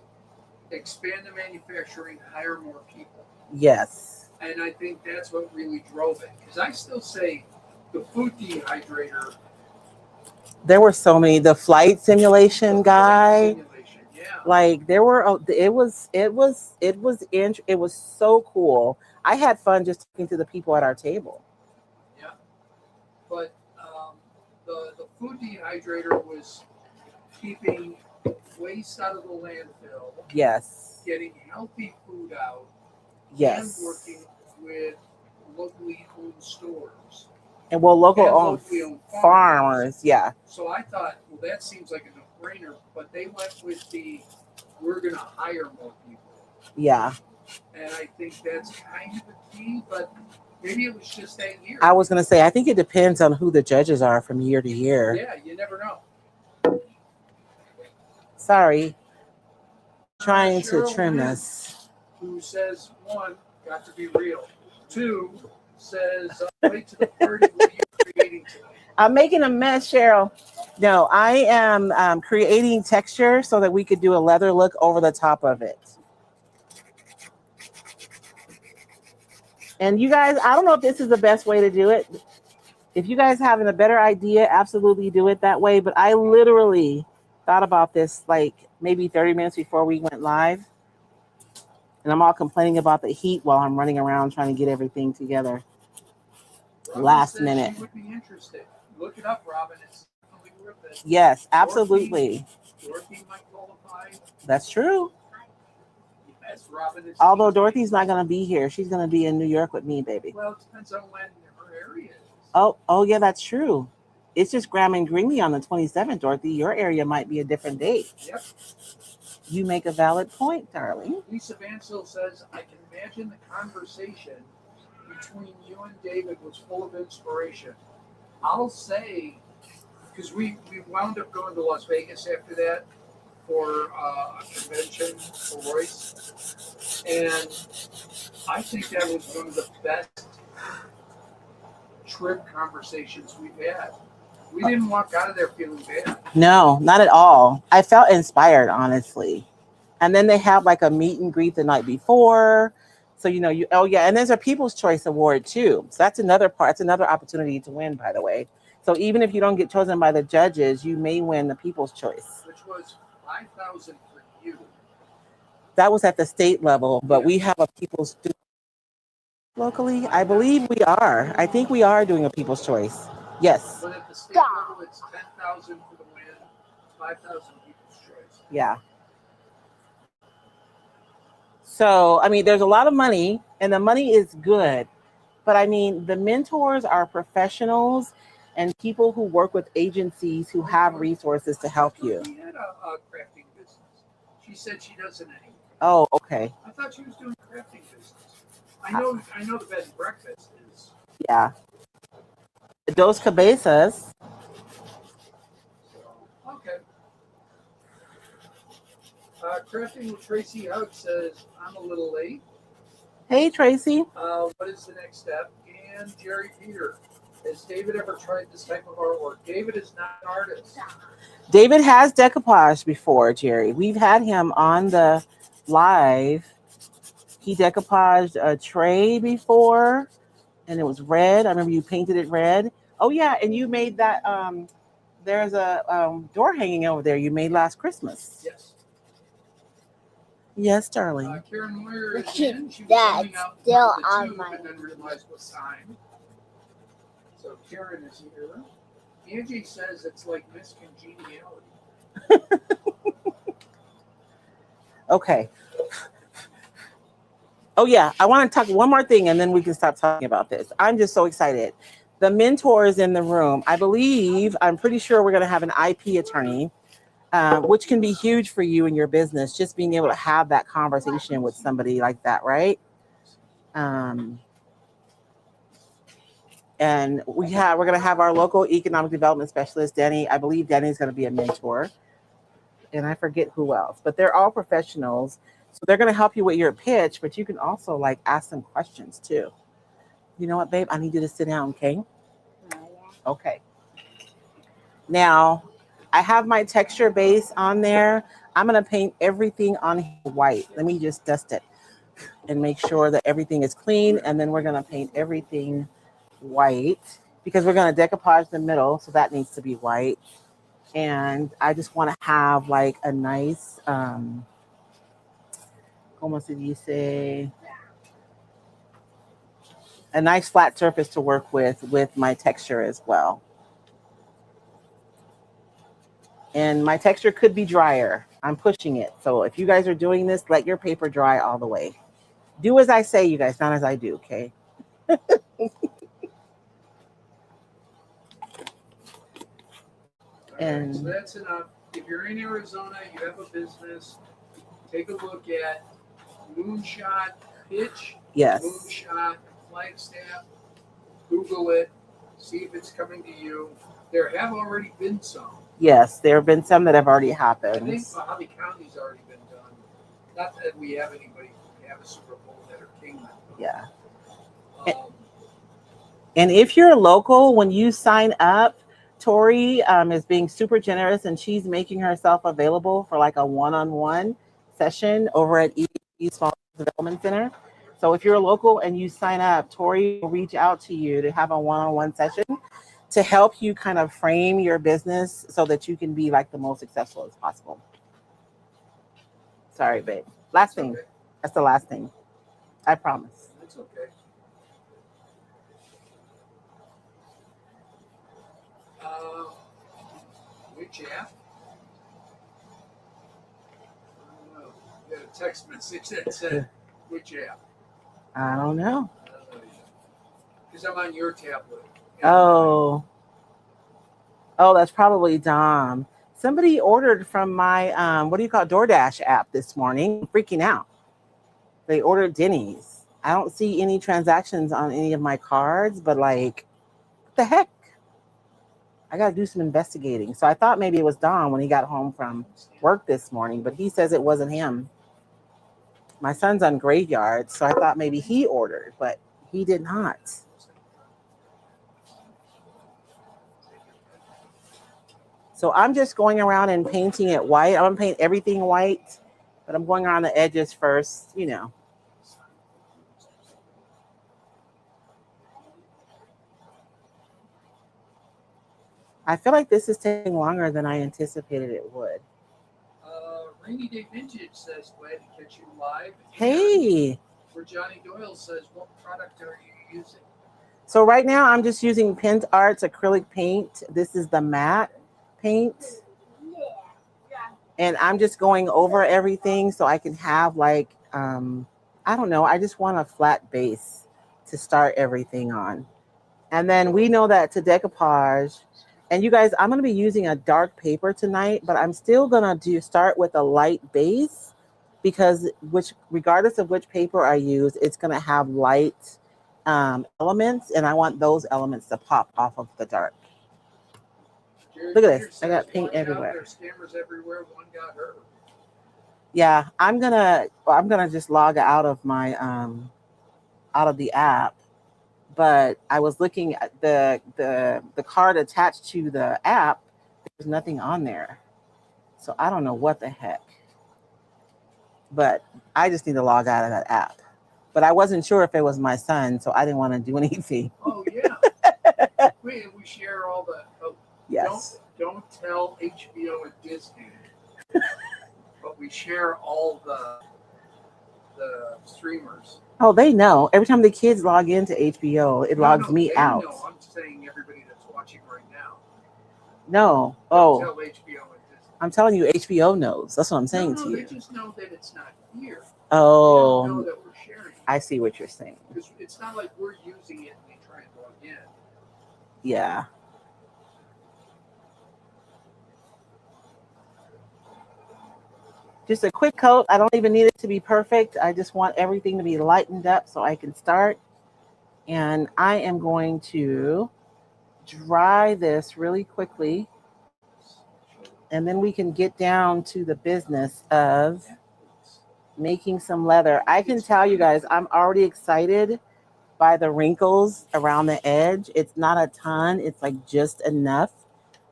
expand the manufacturing, hire more people. Yes. And I think that's what really drove it. Because I still say the food dehydrator. There were so many. The flight simulation guy. Yeah. Like there were. It was so cool. I had fun just talking to the people at our table. Yeah. But the food dehydrator was keeping waste out of the landfill. Yes. Getting healthy food out. Yes. And working with locally owned stores. And locally owned farmers. Yeah. So I thought, well, that seems like a no-brainer, but they went with we're going to hire more people. Yeah. And I think that's kind of a key, but maybe it was just that year. I was going to say, I think it depends on who the judges are from year to year. Yeah, you never know. Sorry. Trying to trim this. Who says, 1, got to be real. 2, says, wait to the party what are you creating tonight? I'm making a mess, Cheryl. No, I am creating texture so that we could do a leather look over the top of it. And you guys, I don't know if this is the best way to do it. If you guys have a better idea, absolutely do it that way. But I literally thought about this like maybe 30 minutes before we went live. And I'm all complaining about the heat while I'm running around trying to get everything together. Robin Last minute. She would be interested. Look it up, Robin. It's definitely worth it. Yes, absolutely. Dorothy might qualify. That's true. Yes, Robin is. Although Dorothy's not going to be here. She's going to be in New York with me, baby. Well, it depends on when her area is. Oh, yeah, that's true. It's just Graham and Greeley on the 27th, Dorothy. Your area might be a different date. Yep. You make a valid point, darling. Lisa Vansel says, I can imagine the conversation between you and David was full of inspiration. I'll say, because we wound up going to Las Vegas after that for a convention for Royce, and I think that was one of the best trip conversations we've had. We didn't walk out of there feeling bad. No, not at all. I felt inspired, honestly. And then they have like a meet and greet the night before. So, and there's a People's Choice Award too. So that's another part. It's another opportunity to win, by the way. So even if you don't get chosen by the judges, you may win the People's Choice. Which was $5,000 for you. That was at the state level, but we have a People's locally. I believe we are. I think we are doing a People's Choice. Yes. But at the state level, it's $10,000 for the win, $5,000 People's Choice. Yeah. So, I mean, there's a lot of money, and the money is good. But I mean, the mentors are professionals and people who work with agencies who have resources to help you. She had a crafting business. She said she doesn't anymore. Oh, okay. I thought she was doing a crafting business. I know the bed and breakfast is. Yeah. Dos Cabezas. Okay. Crafting with Tracy Hug says, I'm a little late. Hey, Tracy. What is the next step? And Jerry Peter. Has David ever tried this type of artwork? David is not an artist. David has decoupage before, Jerry. We've had him on the live. He decoupaged a tray before, and it was red. I remember you painted it red. Oh, yeah, and you made that. There's a door hanging over there you made last Christmas. Yes. Yes, darling. Karen Moyer is in. She was That's coming out still the on tube my- and then realized what time. So Karen is here. Angie says it's like Miss Congeniality. Okay. Oh, yeah. I want to talk one more thing, and then we can stop talking about this. I'm just so excited. The mentors in the room. I'm pretty sure we're going to have an IP attorney, which can be huge for you and your business, just being able to have that conversation with somebody like that, right? And we're going to have our local economic development specialist, Denny. I believe Denny's going to be a mentor. And I forget who else, but they're all professionals. So they're going to help you with your pitch, but you can also like ask them questions too. You know what, babe? I need you to sit down, okay? Okay. Now, I have my texture base on there. I'm going to paint everything on white. Let me just dust it and make sure that everything is clean. And then we're going to paint everything white because we're going to decoupage the middle. So that needs to be white. And I just want to have like a nice, como se dice, a nice flat surface to work with my texture as well. And my texture could be drier. I'm pushing it. So if you guys are doing this, let your paper dry all the way. Do as I say, you guys, not as I do, okay? And so that's enough. If you're in Arizona, you have a business, take a look at Moonshot Pitch, Yes. Moonshot Flagstaff, Google it, see if it's coming to you. There have already been some. Yes, there have been some that have already I happened. think Mojave County's already been done. Not that we have anybody who have a Super Bowl that are king. Yeah. And if you're local, when you sign up, Tori is being super generous and she's making herself available for like a one-on-one session over at EDC Small Development Center. So if you're local and you sign up, Tori will reach out to you to have a one-on-one session to help you kind of frame your business so that you can be like the most successful as possible. Sorry, babe. Last thing. Okay. That's the last thing. I promise. That's okay. Which app? I don't know. You got a text message that said, which app? I don't know. Because I'm on your tablet. Oh. Oh, that's probably Dom. Somebody ordered from my what do you call it, DoorDash app this morning. I'm freaking out. They ordered Denny's. I don't see any transactions on any of my cards, but like, what the heck? I got to do some investigating. So I thought maybe it was Dom when he got home from work this morning, but he says it wasn't him. My son's on graveyard, so I thought maybe he ordered, but he did not. So I'm just going around and painting it white. I'm gonna paint everything white, but I'm going around the edges first, you know. I feel like this is taking longer than I anticipated it would. Rainy Day Vintage says, glad to catch you live. Hey. Where Johnny Doyle says, what product are you using? So right now I'm just using Pint Arts acrylic paint. This is the matte paint. And I'm just going over everything so I can have like, I don't know, I just want a flat base to start everything on. And then we know that to decoupage, and you guys, I'm going to be using a dark paper tonight, but I'm still going to start with a light base because regardless of which paper I use, it's going to have light elements, and I want those elements to pop off of the dark. Look at this. I got paint everywhere. There's scammers everywhere. One got hurt. Yeah, I'm gonna just log out of my out of the app. But I was looking at the card attached to the app. There's nothing on there, so I don't know what the heck. But I just need to log out of that app. But I wasn't sure if it was my son, so I didn't want to do anything. Oh yeah, we share all the. Oh, yes. Don't tell HBO and Disney, but we share all the streamers. Oh, they know. Every time the kids log into HBO, it logs me out. No, I'm saying everybody that's watching right now. No. Don't tell HBO and Disney. I'm telling you, HBO knows. That's what I'm saying to you. They just know that it's not here. Oh. They don't know that we're sharing. I see what you're saying. It's not like we're using it and they try and log in. Yeah. Just a quick coat. I don't even need it to be perfect. I just want everything to be lightened up so I can start. And I am going to dry this really quickly. And then we can get down to the business of making some leather. I can tell you guys, I'm already excited by the wrinkles around the edge. It's not a ton. It's like just enough.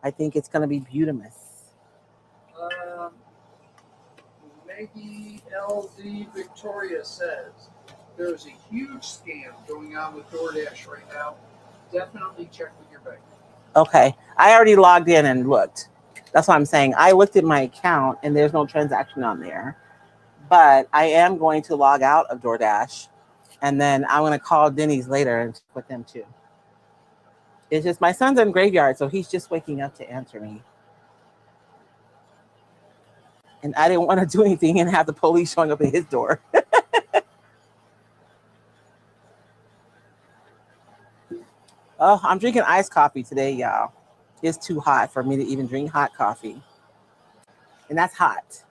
I think it's going to be beautiful. Maggie LD Victoria says there's a huge scam going on with DoorDash right now. Definitely check with your bank. Okay. I already logged in and looked. That's what I'm saying. I looked at my account and there's no transaction on there. But I am going to log out of DoorDash. And then I'm going to call Denny's later and check with them too. It's just my son's in graveyard, so he's just waking up to answer me. And I didn't want to do anything and have the police showing up at his door. Oh, I'm drinking iced coffee today, y'all. It's too hot for me to even drink hot coffee. And that's hot.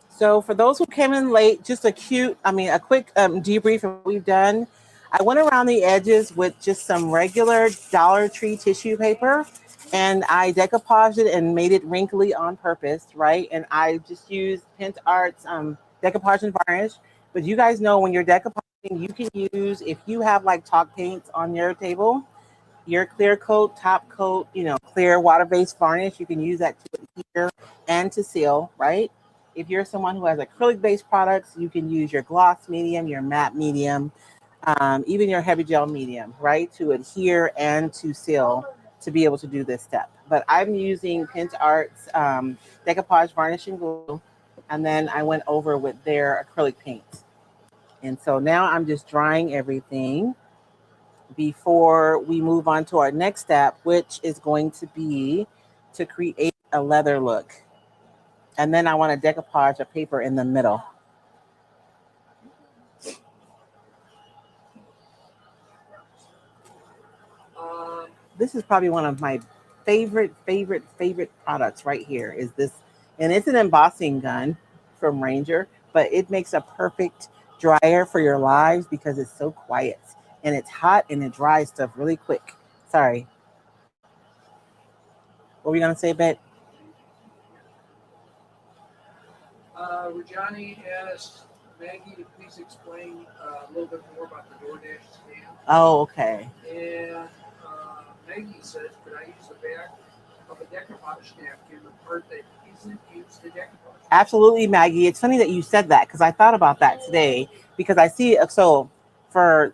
So for those who came in late, just a quick debrief of what we've done. I went around the edges with just some regular Dollar Tree tissue paper, and I decoupaged it and made it wrinkly on purpose, right? And I just used Pint Arts decoupage and varnish. But you guys know when you're decoupaging, you can use, if you have like chalk paints on your table, your clear coat, top coat, clear water-based varnish, you can use that to adhere and to seal, right? If you're someone who has acrylic-based products, you can use your gloss medium, your matte medium, even your heavy gel medium, right? To adhere and to seal to be able to do this step. But I'm using Pint Arts decoupage varnishing glue, and then I went over with their acrylic paint. And so now I'm just drying everything before we move on to our next step, which is going to be to create a leather look. And then I want to decoupage a paper in the middle. This is probably one of my favorite products right here is this. And it's an embossing gun from Ranger, but it makes a perfect dryer for your lives because it's so quiet and it's hot and it dries stuff really quick. Sorry. What were you going to say, Bet? Rajani asked Maggie to please explain a little bit more about the DoorDash stand. Oh, okay. And Maggie says, could I use the back of a decoupage napkin, the part that isn't used to decoupage? Absolutely, Maggie. It's funny that you said that because I thought about that today because I see so for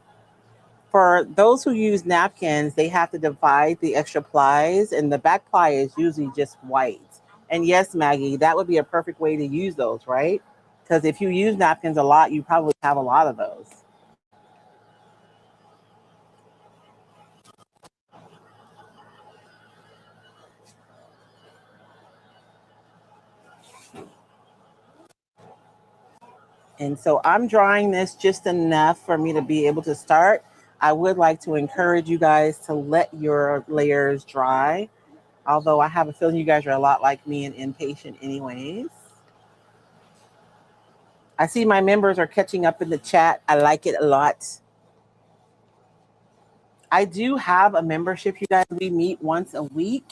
those who use napkins, they have to divide the extra plies, and the back ply is usually just white. And yes, Maggie, that would be a perfect way to use those, right? Because if you use napkins a lot, you probably have a lot of those. And so I'm drying this just enough for me to be able to start. I would like to encourage you guys to let your layers dry. Although I have a feeling you guys are a lot like me and impatient anyways. I see my members are catching up in the chat. I like it a lot. I do have a membership, you guys. We meet once a week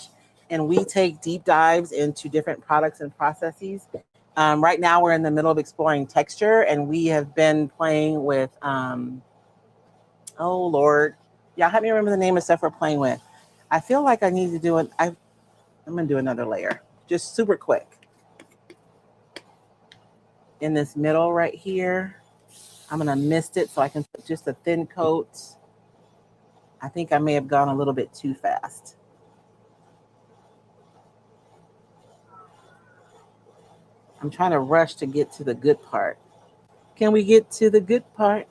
and we take deep dives into different products and processes. Right now, we're in the middle of exploring texture, and we have been playing with, oh Lord, y'all help me remember the name of stuff we're playing with. I feel like I need to do it. I'm going to do another layer, just super quick. In this middle right here, I'm going to mist it so I can put just a thin coat. I think I may have gone a little bit too fast. I'm trying to rush to get to the good part. Can we get to the good part?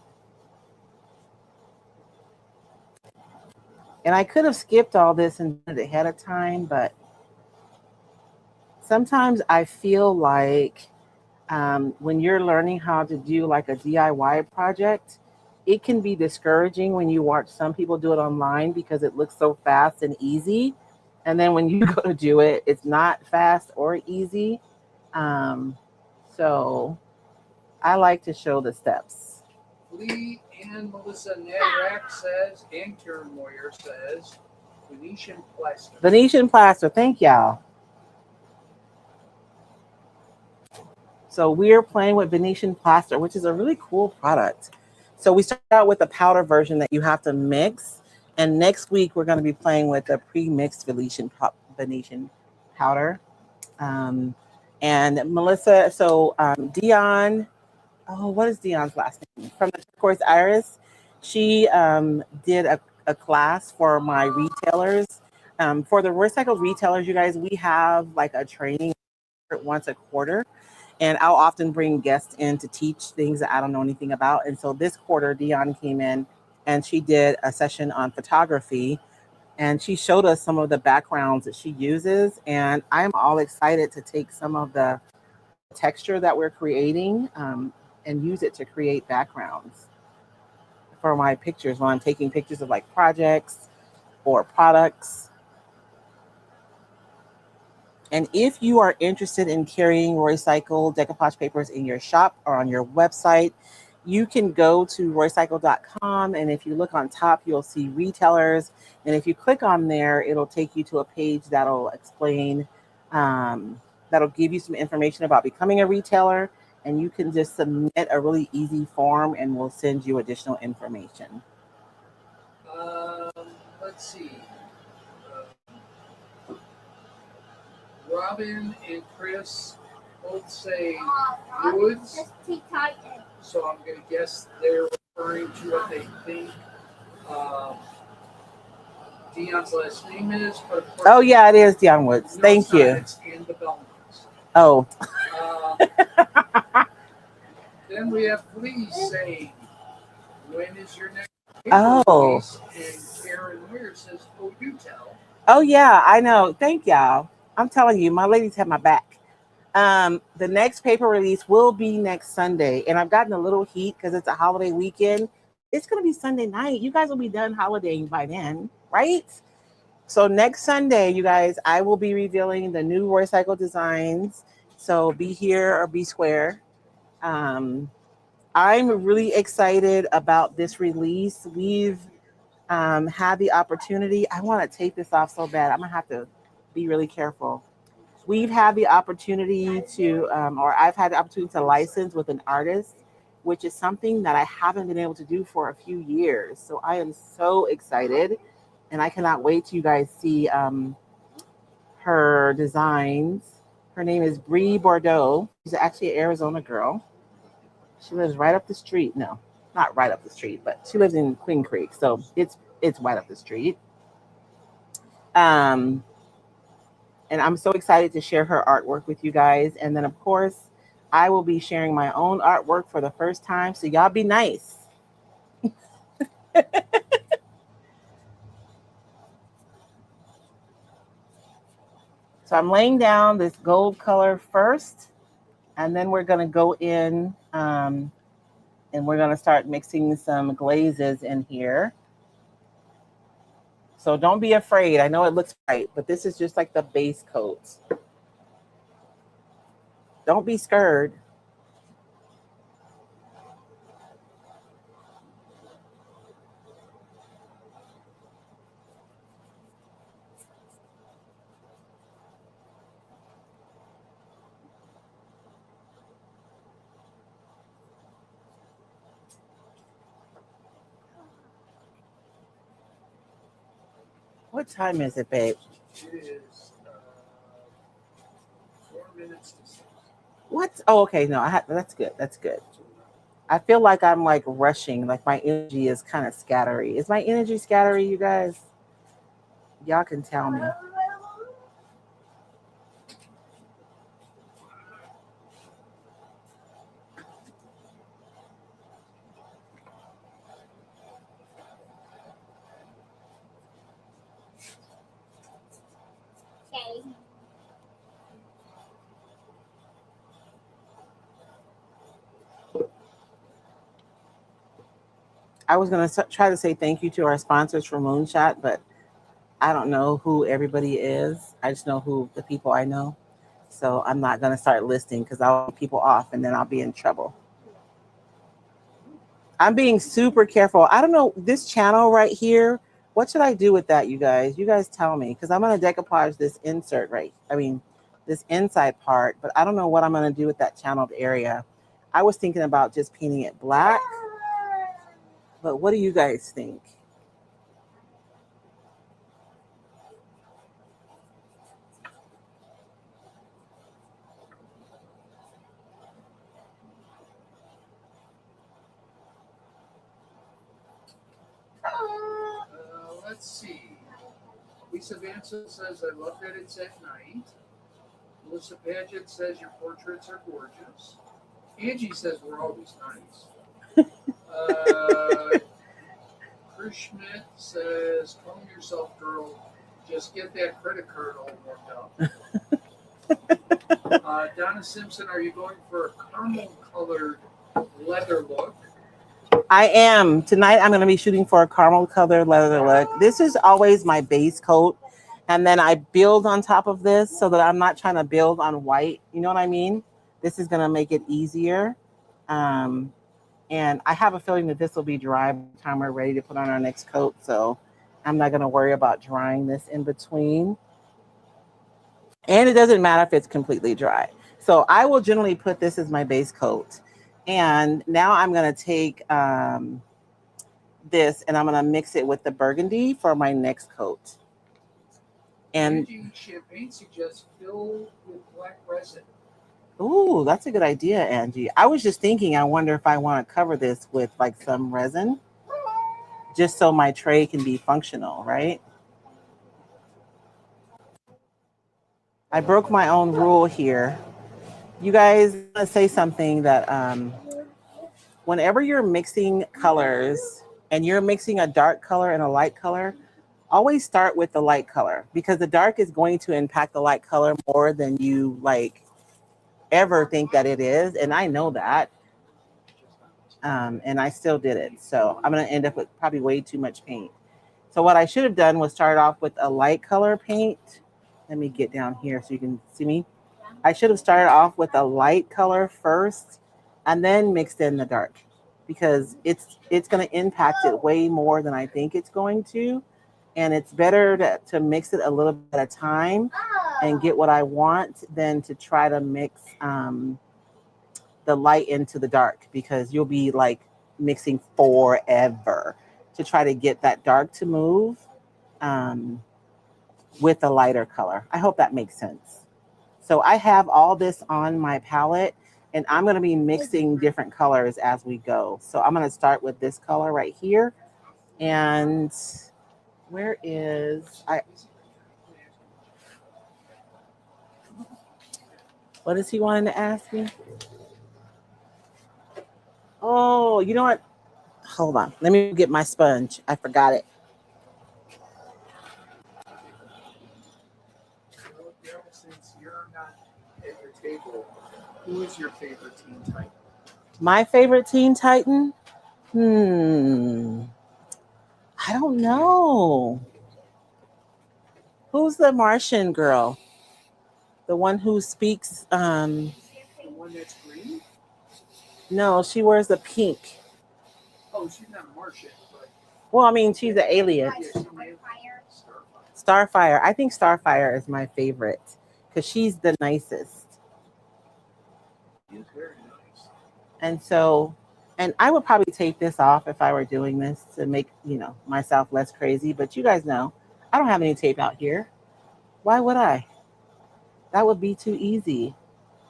And I could have skipped all this and done it ahead of time, but sometimes I feel like when you're learning how to do like a DIY project, it can be discouraging when you watch some people do it online because it looks so fast and easy. And then when you go to do it, it's not fast or easy. So I like to show the steps. Lee and Melissa Nadrak says, and Karen Moyer says, Venetian plaster. Venetian plaster, thank y'all. So we're playing with Venetian plaster, which is a really cool product. So we start out with a powder version that you have to mix. And next week, we're going to be playing with a pre-mixed Venetian powder. And Melissa, so Dion, oh, what is Dion's last name? From the Turquoise Iris. She did a class for my retailers. For the recycled retailers, you guys, we have like a training once a quarter. And I'll often bring guests in to teach things that I don't know anything about. And so this quarter, Dion came in and she did a session on photography. And she showed us some of the backgrounds that she uses. And I'm all excited to take some of the texture that we're creating and use it to create backgrounds for my pictures when I'm taking pictures of like projects or products. And if you are interested in carrying Roycycle decoupage papers in your shop or on your website, you can go to roycycle.com. And if you look on top, you'll see retailers. And if you click on there, it'll take you to a page that'll explain, that'll give you some information about becoming a retailer. And you can just submit a really easy form and we'll send you additional information. Let's see. Robin and Chris both say woods. So I'm going to guess they're referring to what they think Dion's last name is. But oh, yeah, it is Dion Woods. No, thank you. It's in the Belmonts. Oh. Then we have Fleece saying, when is your next paper release? And Karen Weir says, oh, you tell. Oh, yeah, I know. Thank y'all. I'm telling you, my ladies have my back. The next paper release will be next Sunday, and I've gotten a little heat because it's a holiday weekend. It's gonna be Sunday night. You guys will be done holidaying by then, right? So next Sunday, you guys, I will be revealing the new Royce designs. So be here or be square. Um, I'm really excited about this release. We've had the opportunity. I want to take this off so bad. I'm gonna have to be really careful. We've had the opportunity to, or I've had the opportunity to license with an artist, which is something that I haven't been able to do for a few years. So I am so excited, and I cannot wait till you guys see her designs. Her name is Bree Bordeaux. She's actually an Arizona girl. She lives right up the street. No, not right up the street, but she lives in Queen Creek, so it's right up the street. Um, and I'm so excited to share her artwork with you guys. And then, of course, I will be sharing my own artwork for the first time. So y'all be nice. So I'm laying down this gold color first, and then we're going to go in and we're going to start mixing some glazes in here. So don't be afraid. I know it looks bright, but this is just like the base coat. Don't be scared. What time is it, babe? It is 4 minutes to 6. What? Oh, okay. No, that's good. That's good. I feel like I'm like rushing, like my energy is kind of scattery. Is my energy scattery, you guys? Y'all can tell me. Okay. I was going to try to say thank you to our sponsors for Moonshot, but I don't know who everybody is. I just know who the people I know. So I'm not going to start listing because I'll keep people off and then I'll be in trouble. I'm being super careful. I don't know this channel right here. What should I do with that, you guys? You guys tell me, because I'm going to decoupage this insert this inside part, but I don't know what I'm going to do with that channeled area. I was thinking about just painting it black, but what do you guys think? Let's see. Lisa Vanson says, I love that it's at night. Melissa Paget says, your portraits are gorgeous. Angie says, we're always nice. Chris Schmidt says, calm yourself, girl. Just get that credit card all warmed up. Donna Simpson, are you going for a caramel colored leather look? I am. Tonight I'm going to be shooting for a caramel colored leather look. This is always my base coat. And then I build on top of this so that I'm not trying to build on white. You know what I mean? This is going to make it easier. And I have a feeling that this will be dry by the time we're ready to put on our next coat. So I'm not going to worry about drying this in between. And it doesn't matter if it's completely dry. So I will generally put this as my base coat. And now I'm going to take this and I'm going to mix it with the burgundy for my next coat. And Angie Champagne suggests fill with black resin. ooh, that's a good idea, Angie. I was just thinking, I wonder if I want to cover this with like some resin, just so my tray can be functional, right? I broke my own rule here. You guys, I'm gonna say something that whenever you're mixing colors and you're mixing a dark color and a light color, always start with the light color because the dark is going to impact the light color more than you like ever think that it is, and I know that. And I still did it. So I'm going to end up with probably way too much paint. So what I should have done was start off with a light color paint. Let me get down here so you can see me. I should have started off with a light color first and then mixed in the dark, because it's going to impact it way more than I think it's going to. And it's better to mix it a little bit at a time and get what I want than to try to mix the light into the dark, because you'll be like mixing forever to try to get that dark to move with a lighter color. I hope that makes sense. So I have all this on my palette, and I'm going to be mixing different colors as we go. So I'm going to start with this color right here. And where is what is he wanting to ask me? Oh, you know what? Hold on. Let me get my sponge. I forgot it. Since you're not at your table, who is your favorite Teen Titan? My favorite Teen Titan? I don't know. Who's the Martian girl? The one who speaks The one that's green? no, she wears the pink. Oh, she's not Martian, but Well, I mean, she's an alien. Starfire. I think Starfire is my favorite because she's the nicest. she's very nice. And so, and I would probably take this off if I were doing this to make, myself less crazy. But you guys know, I don't have any tape out here. Why would I? That would be too easy.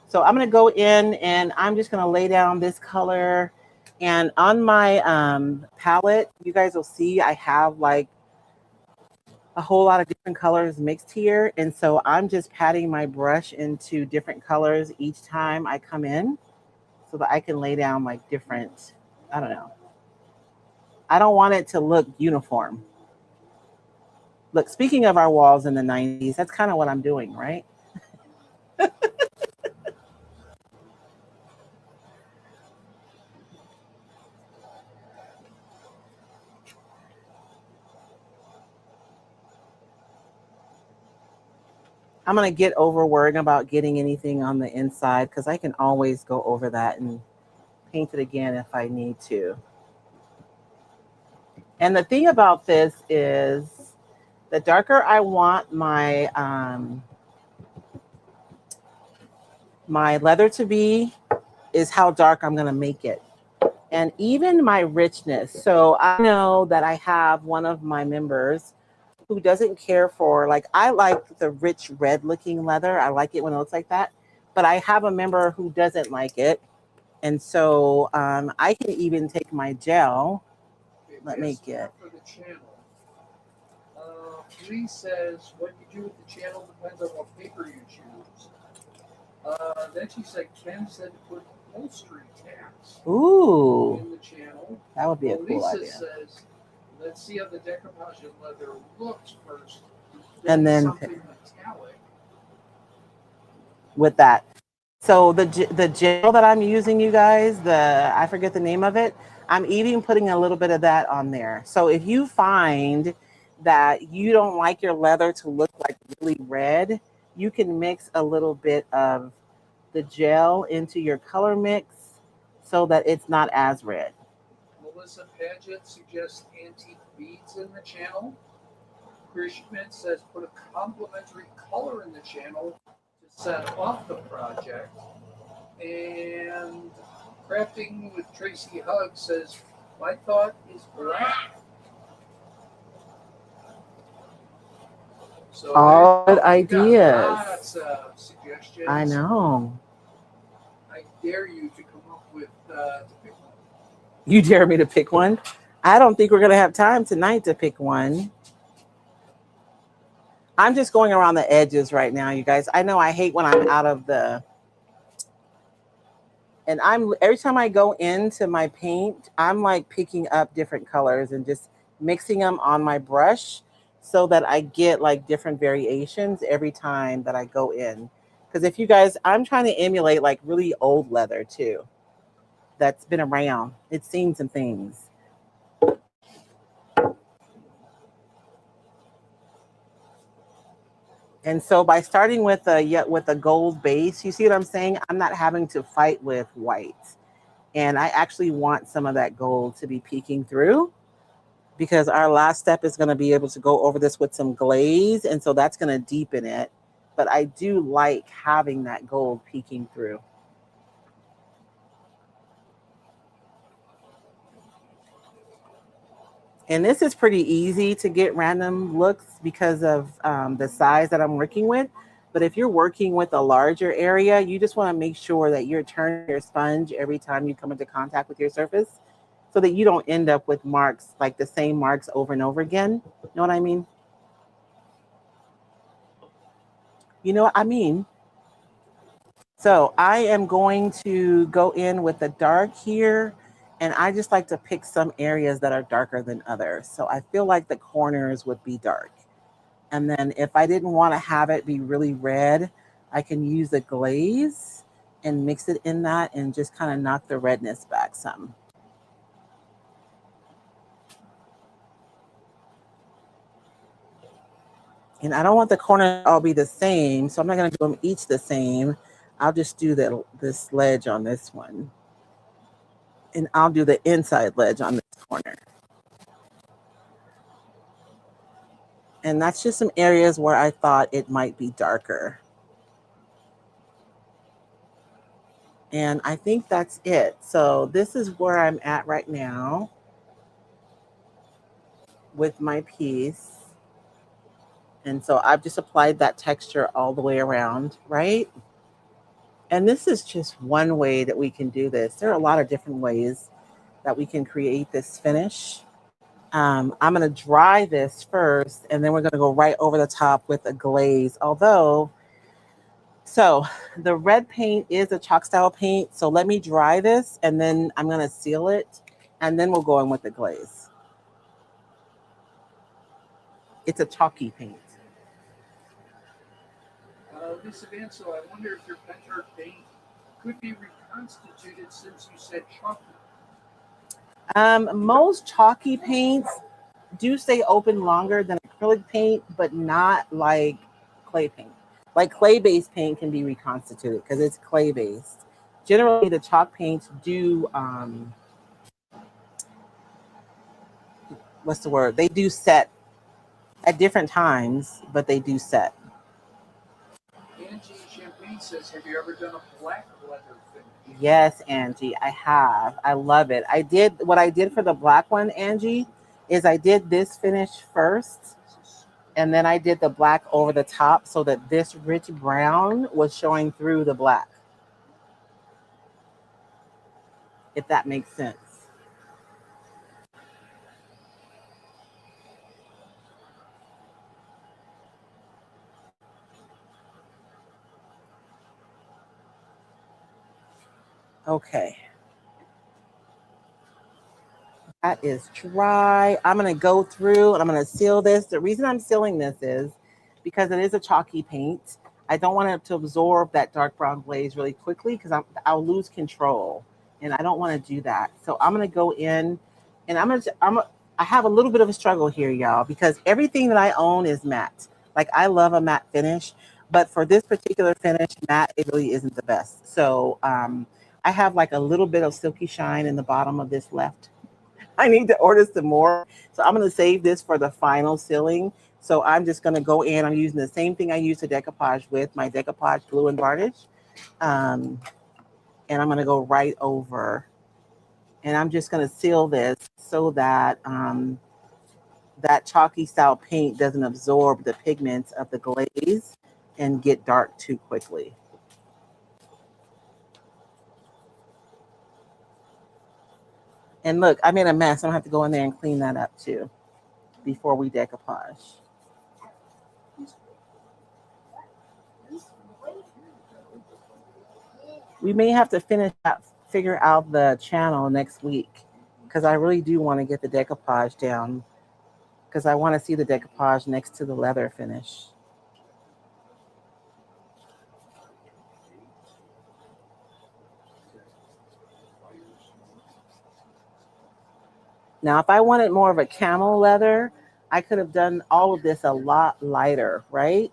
So I'm going to go in and I'm just going to lay down this color. And on my palette, you guys will see I have like a whole lot of different colors mixed here. And so I'm just patting my brush into different colors each time I come in so that I can lay down like different, I don't know. I don't want it to look uniform. Look, speaking of our walls in the 90s, that's kind of what I'm doing, right? I'm going to get over worrying about getting anything on the inside because I can always go over that and paint it again if I need to. And the thing about this is the darker I want my my leather to be is how dark I'm going to make it. And even my richness. So I know that I have one of my members who doesn't care for, like, I like the rich red looking leather. I like it when it looks like that. But I have a member who doesn't like it. And so I can even take my gel. Let me get. For the channel. Lee says, what you do with the channel depends on what paper you choose. Then she said, Ken said to put upholstery tags in the channel. That would be a cool idea. Lisa says, let's see how the decoupage of leather looks first. And then something metallic. With that. So the gel that I'm using, you guys, I forget the name of it. I'm even putting a little bit of that on there. So if you find that you don't like your leather to look like really red, you can mix a little bit of the gel into your color mix so that it's not as red. Melissa Paget suggests antique beads in the channel. Chris Schmidt says put a complementary color in the channel to set off the project. And Crafftin with Tracy Hugg says, my thought is black. So all good ideas. Lots of suggestions. I know. I dare you to come up with to pick one. You dare me to pick one? I don't think we're going to have time tonight to pick one. I'm just going around the edges right now, you guys. I know I hate when I'm out of the... And every time I go into my paint, I'm like picking up different colors and just mixing them on my brush so that I get like different variations every time that I go in. Because if you guys, I'm trying to emulate like really old leather too. That's been around. It's seen some things. And so by starting with a gold base, you see what I'm saying? I'm not having to fight with white. And I actually want some of that gold to be peeking through because our last step is going to be able to go over this with some glaze. And so that's going to deepen it. But I do like having that gold peeking through. And this is pretty easy to get random looks because of the size that I'm working with. But if you're working with a larger area, you just want to make sure that you're turning your sponge every time you come into contact with your surface so that you don't end up with marks, like the same marks over and over again. You know what I mean? You know what I mean? So I am going to go in with the dark here. And I just like to pick some areas that are darker than others. So I feel like the corners would be dark. And then if I didn't want to have it be really red, I can use the glaze and mix it in that and just kind of knock the redness back some. And I don't want the corners to all be the same, so I'm not going to do them each the same. I'll just do this ledge on this one. And I'll do the inside ledge on this corner. And that's just some areas where I thought it might be darker. And I think that's it. So this is where I'm at right now with my piece. And so I've just applied that texture all the way around, right? And this is just one way that we can do this. There are a lot of different ways that we can create this finish. I'm going to dry this first, and then we're going to go right over the top with a glaze. So the red paint is a chalk style paint. So let me dry this, and then I'm going to seal it, and then we'll go in with the glaze. It's a chalky paint. Lisa Vansel, I wonder if your Penchart paint could be reconstituted since you said chalky. Most chalky paints do stay open longer than acrylic paint, but not like clay paint. Like clay-based paint can be reconstituted because it's clay-based. Generally, the chalk paints do, what's the word? They do set at different times, but they do set. Angie Champagne says, have you ever done a black leather finish? Yes, Angie, I have. I love it. What I did for the black one, Angie, is I did this finish first, and then I did the black over the top so that this rich brown was showing through the black. If that makes sense. Okay. That is dry. I'm going to go through and I'm going to seal this. The reason I'm sealing this is because it is a chalky paint. I don't want it to absorb that dark brown glaze really quickly because I'll lose control, and I don't want to do that. So I'm going to go in, and I have a little bit of a struggle here, y'all, because everything that I own is matte. Like I love a matte finish, but for this particular finish, matte, it really isn't the best. So I have like a little bit of silky shine in the bottom of this left. I need to order some more. So I'm going to save this for the final sealing. So I'm just going to go in. I'm using the same thing I use to decoupage with, my decoupage glue and varnish. And I'm going to go right over. And I'm just going to seal this so that that chalky style paint doesn't absorb the pigments of the glaze and get dark too quickly. And look, I made a mess. I'm going to have to go in there and clean that up too before we decoupage. We may have to figure out the channel next week because I really do want to get the decoupage down because I want to see the decoupage next to the leather finish. Now, if I wanted more of a camel leather, I could have done all of this a lot lighter, right?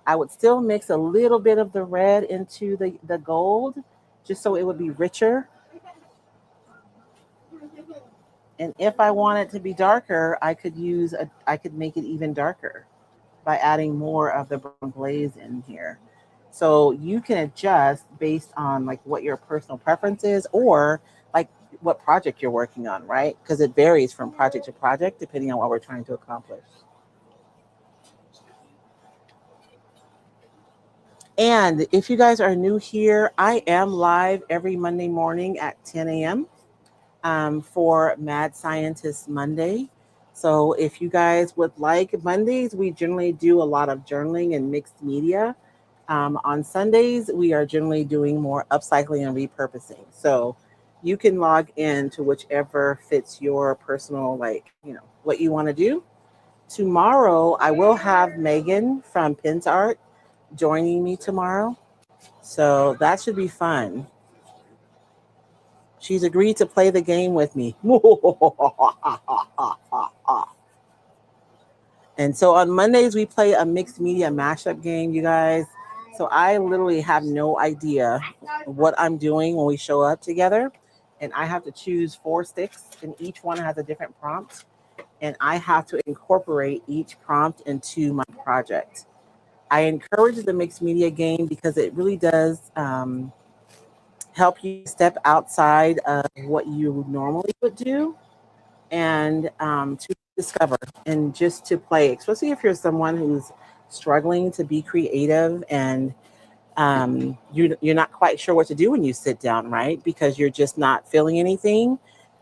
I would still mix a little bit of the red into the gold just so it would be richer. And if I want it to be darker, I could make it even darker by adding more of the brown glaze in here. So you can adjust based on like what your personal preference is or like what project you're working on, right? Because it varies from project to project depending on what we're trying to accomplish. And if you guys are new here, I am live every Monday morning at 10 a.m. For Mad Scientist Monday. So if you guys would like Mondays, we generally do a lot of journaling and mixed media. On Sundays, we are generally doing more upcycling and repurposing. So you can log in to whichever fits your personal, like, what you want to do. Tomorrow, I will have Megan from Pins Art joining me tomorrow. So that should be fun. She's agreed to play the game with me. And so on Mondays, we play a mixed media mashup game, you guys. So I literally have no idea what I'm doing when we show up together. And I have to choose 4 sticks, and each one has a different prompt. And I have to incorporate each prompt into my project. I encourage the mixed media game because it really does help you step outside of what you normally would do and to discover and just to play, especially if you're someone who's struggling to be creative and you're not quite sure what to do when you sit down, right? Because you're just not feeling anything.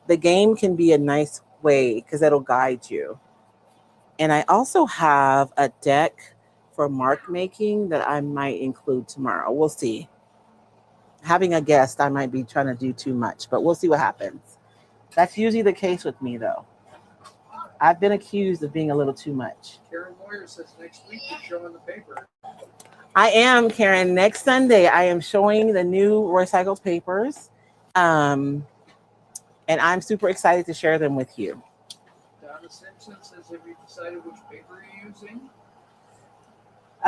The game can be a nice way because it'll guide you. And I also have a deck for mark making that I might include tomorrow. We'll see. Having a guest, I might be trying to do too much, but we'll see what happens. That's usually the case with me, though. I've been accused of being a little too much. Karen Moyer says next week you're showing the paper. I am, Karen. Next Sunday, I am showing the new recycled papers. And I'm super excited to share them with you. Donna Simpson says, have you decided which paper you're using?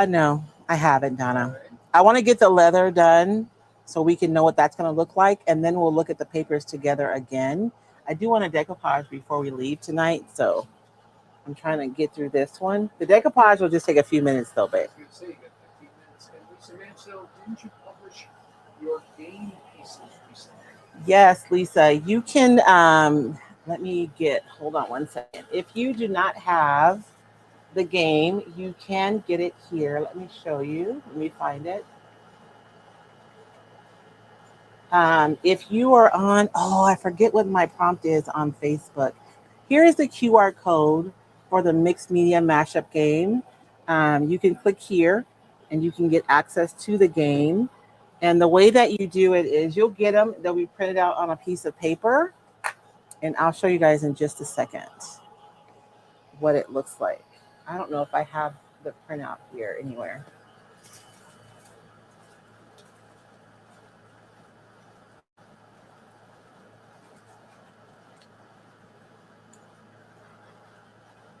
No, I haven't, Donna. All right. I want to get the leather done so we can know what that's going to look like. And then we'll look at the papers together again. I do want a decoupage before we leave tonight. So I'm trying to get through this one. The decoupage will just take a few minutes though, babe. You say you got 15 minutes. And Lisa Mansell, didn't you publish your game pieces recently? Yes, Lisa, you can, hold on one second. If you do not have the game, you can get it here. Let me show you. Let me find it. If you are on, I forget what my prompt is on Facebook. Here is the QR code for the mixed media mashup game. You can click here and you can get access to the game. And the way that you do it is you'll get them, they'll be printed out on a piece of paper. And I'll show you guys in just a second what it looks like. I don't know if I have the printout here anywhere.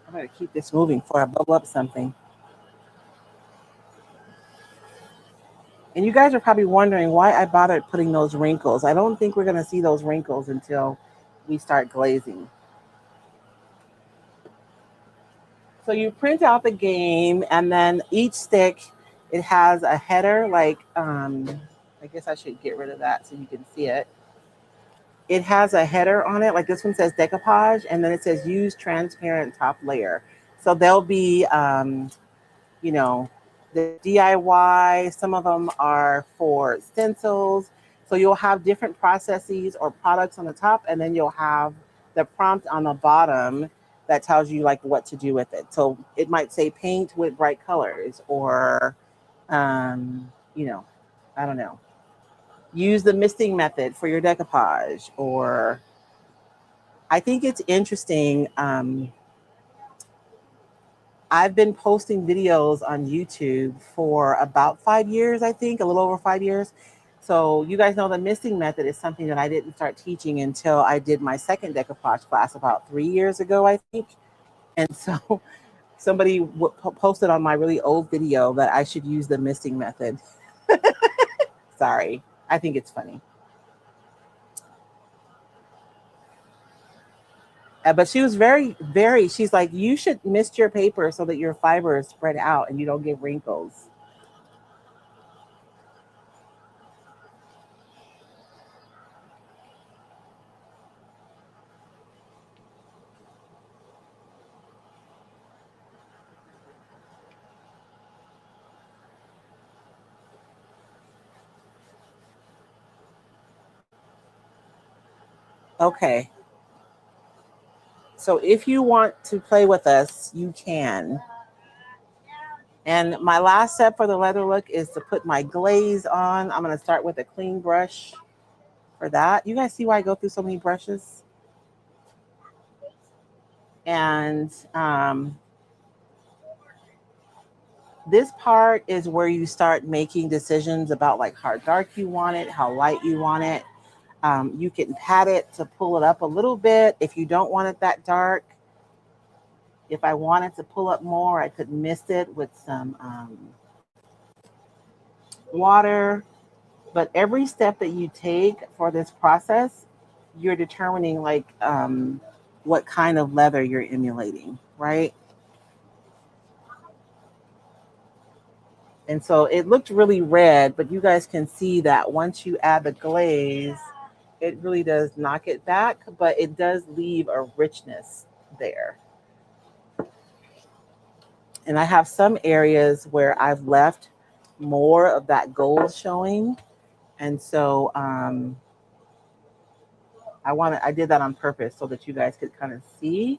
I'm going to keep this moving before I bubble up something. And you guys are probably wondering why I bothered putting those wrinkles. I don't think we're going to see those wrinkles until we start glazing. So you print out the game, and then each stick, it has a header, like, I guess I should get rid of that so you can see it. It has a header on it, like this one says decoupage, and then it says use transparent top layer. So there'll be, the DIY, some of them are for stencils. So you'll have different processes or products on the top, and then you'll have the prompt on the bottom that tells you like what to do with it. So it might say paint with bright colors, or, I don't know, use the misting method for your decoupage. Or I think it's interesting. I've been posting videos on YouTube for about 5 years, I think, a little over 5 years. So you guys know the misting method is something that I didn't start teaching until I did my second decoupage class about 3 years ago, I think. And so somebody posted on my really old video that I should use the misting method. Sorry, I think it's funny. But she was she's like, you should mist your paper so that your fiber is spread out and you don't get wrinkles. Okay. So if you want to play with us, you can. And my last step for the leather look is to put my glaze on. I'm going to start with a clean brush for that. You guys see why I go through so many brushes? And this part is where you start making decisions about like how dark you want it, how light you want it. You can pat it to pull it up a little bit if you don't want it that dark. If I wanted to pull up more, I could mist it with some water. But every step that you take for this process, you're determining like what kind of leather you're emulating, right? And so it looked really red, but you guys can see that once you add the glaze, it really does knock it back, but it does leave a richness there. And I have some areas where I've left more of that gold showing. And so I did that on purpose so that you guys could kind of see.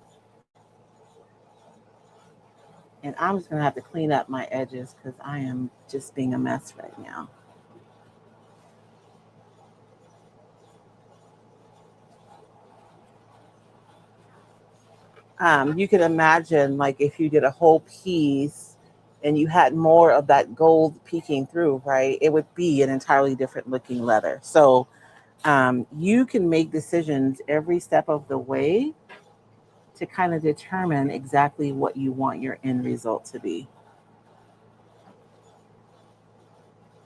And I'm just gonna have to clean up my edges because I am just being a mess right now. You can imagine like if you did a whole piece and you had more of that gold peeking through, right? It would be an entirely different looking leather. So you can make decisions every step of the way to kind of determine exactly what you want your end result to be.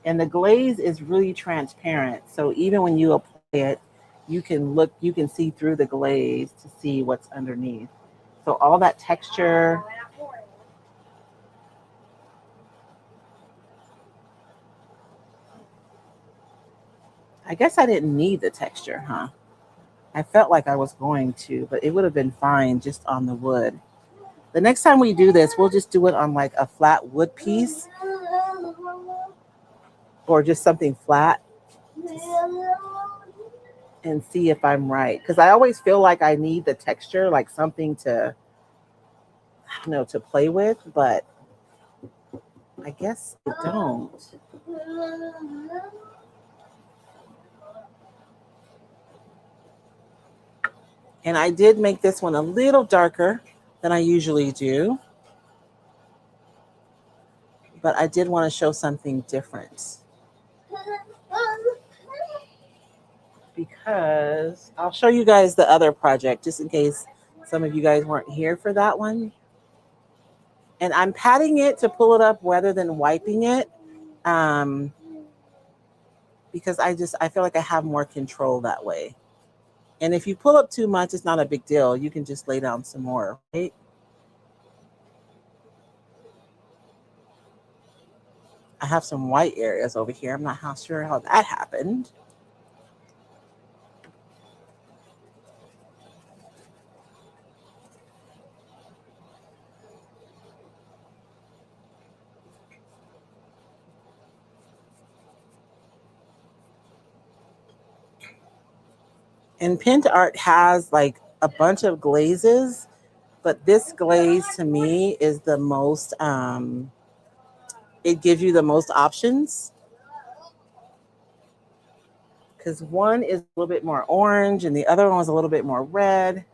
And the glaze is really transparent. So even when you apply it, you can see through the glaze to see what's underneath. So all that texture. I guess I didn't need the texture, huh? I felt like I was going to, but it would have been fine just on the wood. The next time we do this, we'll just do it on like a flat wood piece or just something flat and see if I'm right. Because I always feel like I need the texture, like something to, to play with, but I guess I don't. And I did make this one a little darker than I usually do. But I did want to show something different. Because I'll show you guys the other project just in case some of you guys weren't here for that one. And I'm patting it to pull it up rather than wiping it. Because I feel like I have more control that way. And if you pull up too much, it's not a big deal. You can just lay down some more, right? I have some white areas over here. I'm not sure how that happened. And Pint Art has like a bunch of glazes, but this glaze to me is the most, it gives you the most options. Because one is a little bit more orange and the other one is a little bit more red.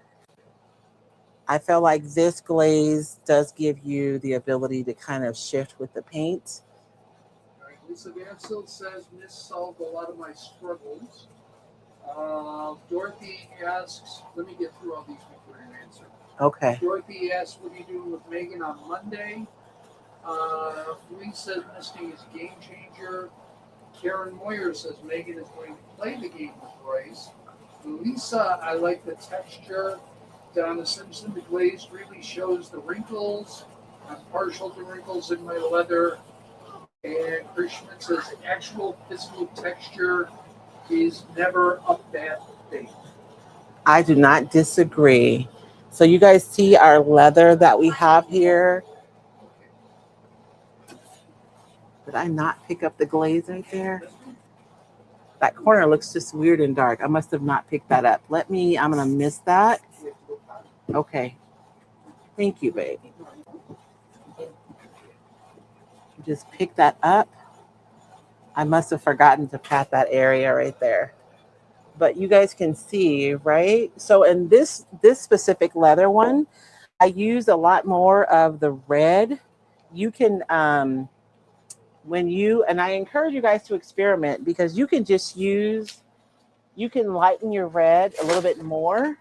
I feel like this glaze does give you the ability to kind of shift with the paint. Lisa Vansel says, Miss solved a lot of my struggles. Dorothy asks, let me get through all these before you answer. Okay. Dorothy asks, what are you doing with Megan on Monday? Lee says, misting is a game changer. Karen Moyer says, Megan is going to play the game with Royce. Lisa, I like the texture. Donna Simpson, the glaze really shows the wrinkles. I'm partial to wrinkles in my leather. And Chris Schmidt says, actual physical texture is never a bad thing. I do not disagree. So you guys see our leather that we have here. Did I not pick up the glaze right there? That corner looks just weird and dark. I must have not picked that up. I'm going to miss that. Okay. Thank you, baby. Just pick that up. I must have forgotten to pat that area right there. But you guys can see, right? So in this specific leather one, I use a lot more of the red. You can and I encourage you guys to experiment, because you can lighten your red a little bit more.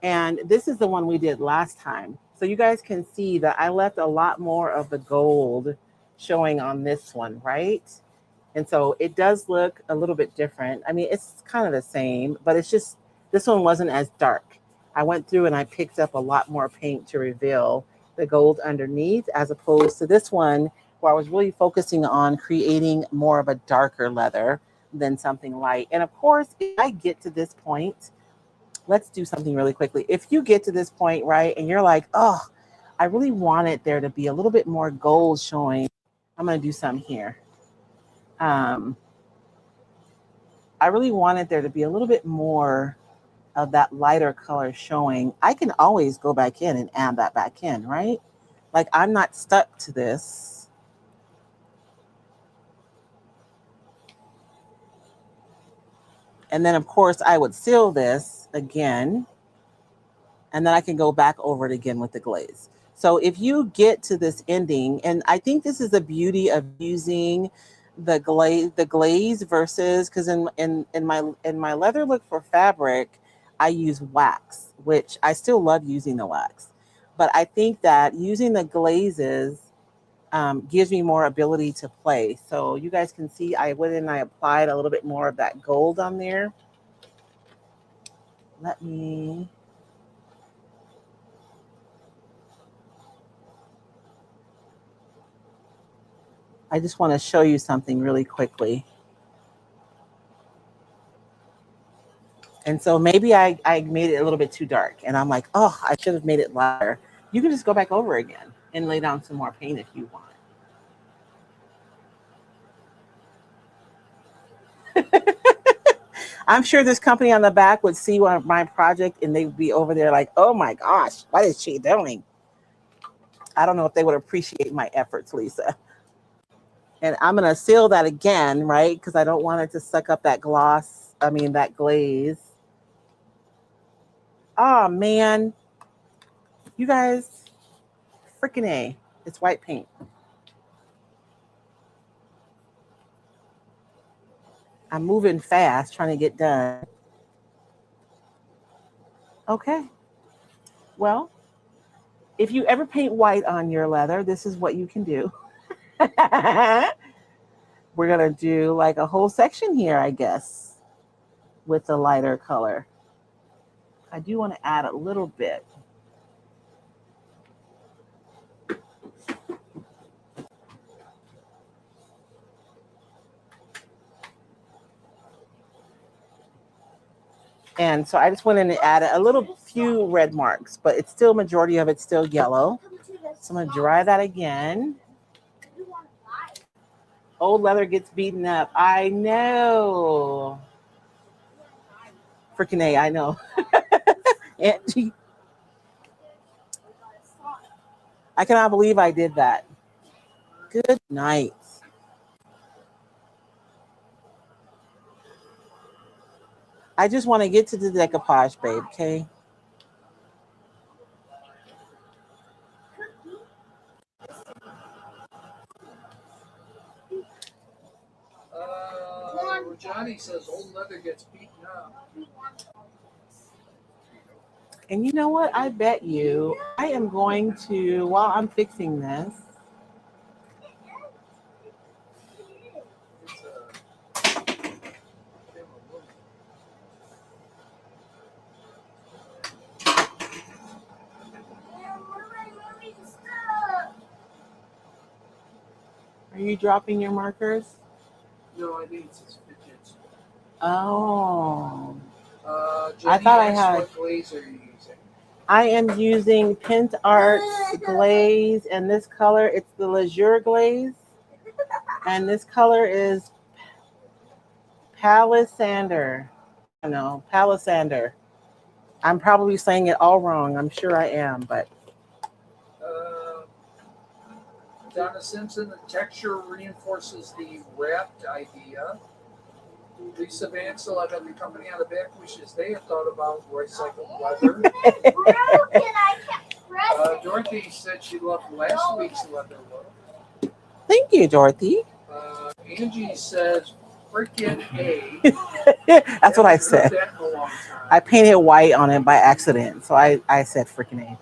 And this is the one we did last time. So you guys can see that I left a lot more of the gold showing on this one, right? And so it does look a little bit different. I mean, it's kind of the same, but it's just, this one wasn't as dark. I went through and I picked up a lot more paint to reveal the gold underneath, as opposed to this one where I was really focusing on creating more of a darker leather than something light. And of course, if I get to this point, let's do something really quickly. If you get to this point, right, and you're like, oh, I really wanted there to be a little bit more gold showing, I'm going to do something here. I really wanted there to be a little bit more of that lighter color showing. I can always go back in and add that back in, right? Like, I'm not stuck to this. And then, of course, I would seal this again, and then I can go back over it again with the glaze. So if you get to this ending, and I think this is the beauty of using the glaze versus, because in my leather look for fabric, I use wax, which I still love using the wax. But I think that using the glazes gives me more ability to play. So you guys can see I went in and I applied a little bit more of that gold on there. I just want to show you something really quickly. And so maybe I made it a little bit too dark, and I'm like, oh, I should have made it lighter. You can just go back over again and lay down some more paint if you want. I'm sure this company on the back would see my project and they'd be over there like, oh my gosh, what is she doing? I don't know if they would appreciate my efforts, Lisa. And I'm going to seal that again, right? Because I don't want it to suck up that that glaze. Oh, man. You guys, freaking A. It's white paint. I'm moving fast, trying to get done. Okay. Well, if you ever paint white on your leather, this is what you can do. We're going to do like a whole section here, I guess, with the lighter color. I do want to add a little bit. And so I just went in and added a few red marks, but it's still, majority of it's still yellow. So I'm going to dry that again. Old leather gets beaten up. I know. Freaking A, I know. I cannot believe I did that. Good night. I just want to get to the decoupage, babe, okay? Johnny says old leather gets beaten up. And you know what? I bet you I am going to, while I'm fixing this, It's a are you dropping your markers? no, I think it's fidgets. Oh. Jenny I thought I asks, had. what glaze are you using? I am using Pint Arts glaze, and this color, it's the Leisure glaze. And this color is Palisander. I don't know, Palisander. I'm probably saying it all wrong. I'm sure I am, but Donna Simpson, the texture reinforces the wrapped idea. Lisa Vansel, I've had the company on the back wishes they had thought about recycled leather. Dorothy said she loved last week's leather look. thank you, Dorothy. Angie says, frickin' A. That's what I said. That in a long time. I painted white on it by accident, so I said freaking A.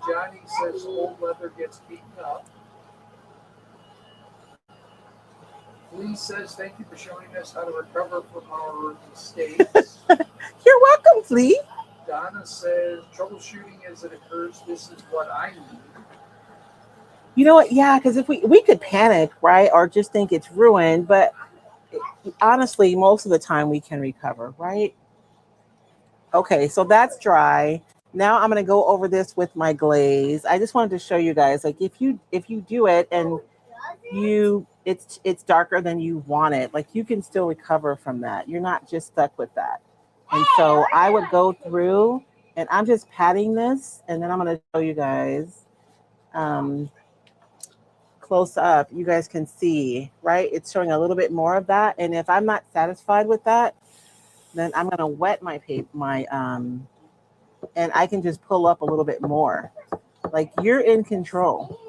Johnny says old leather gets beaten up. Lee says, thank you for showing us how to recover from our mistakes. You're welcome, Flea. Donna says, troubleshooting as it occurs, this is what I need. You know what? Yeah, because if we could panic, right, or just think it's ruined, but honestly, most of the time we can recover, right? Okay, so that's dry. Now I'm gonna go over this with my glaze. I just wanted to show you guys, like if you do it and it's darker than you want it, like you can still recover from that. You're not just stuck with that. And so I would go through, and I'm just patting this, and then I'm gonna show you guys close up. You guys can see, right? It's showing a little bit more of that. And if I'm not satisfied with that, then I'm gonna wet my paper, and I can just pull up a little bit more. Like you're in control.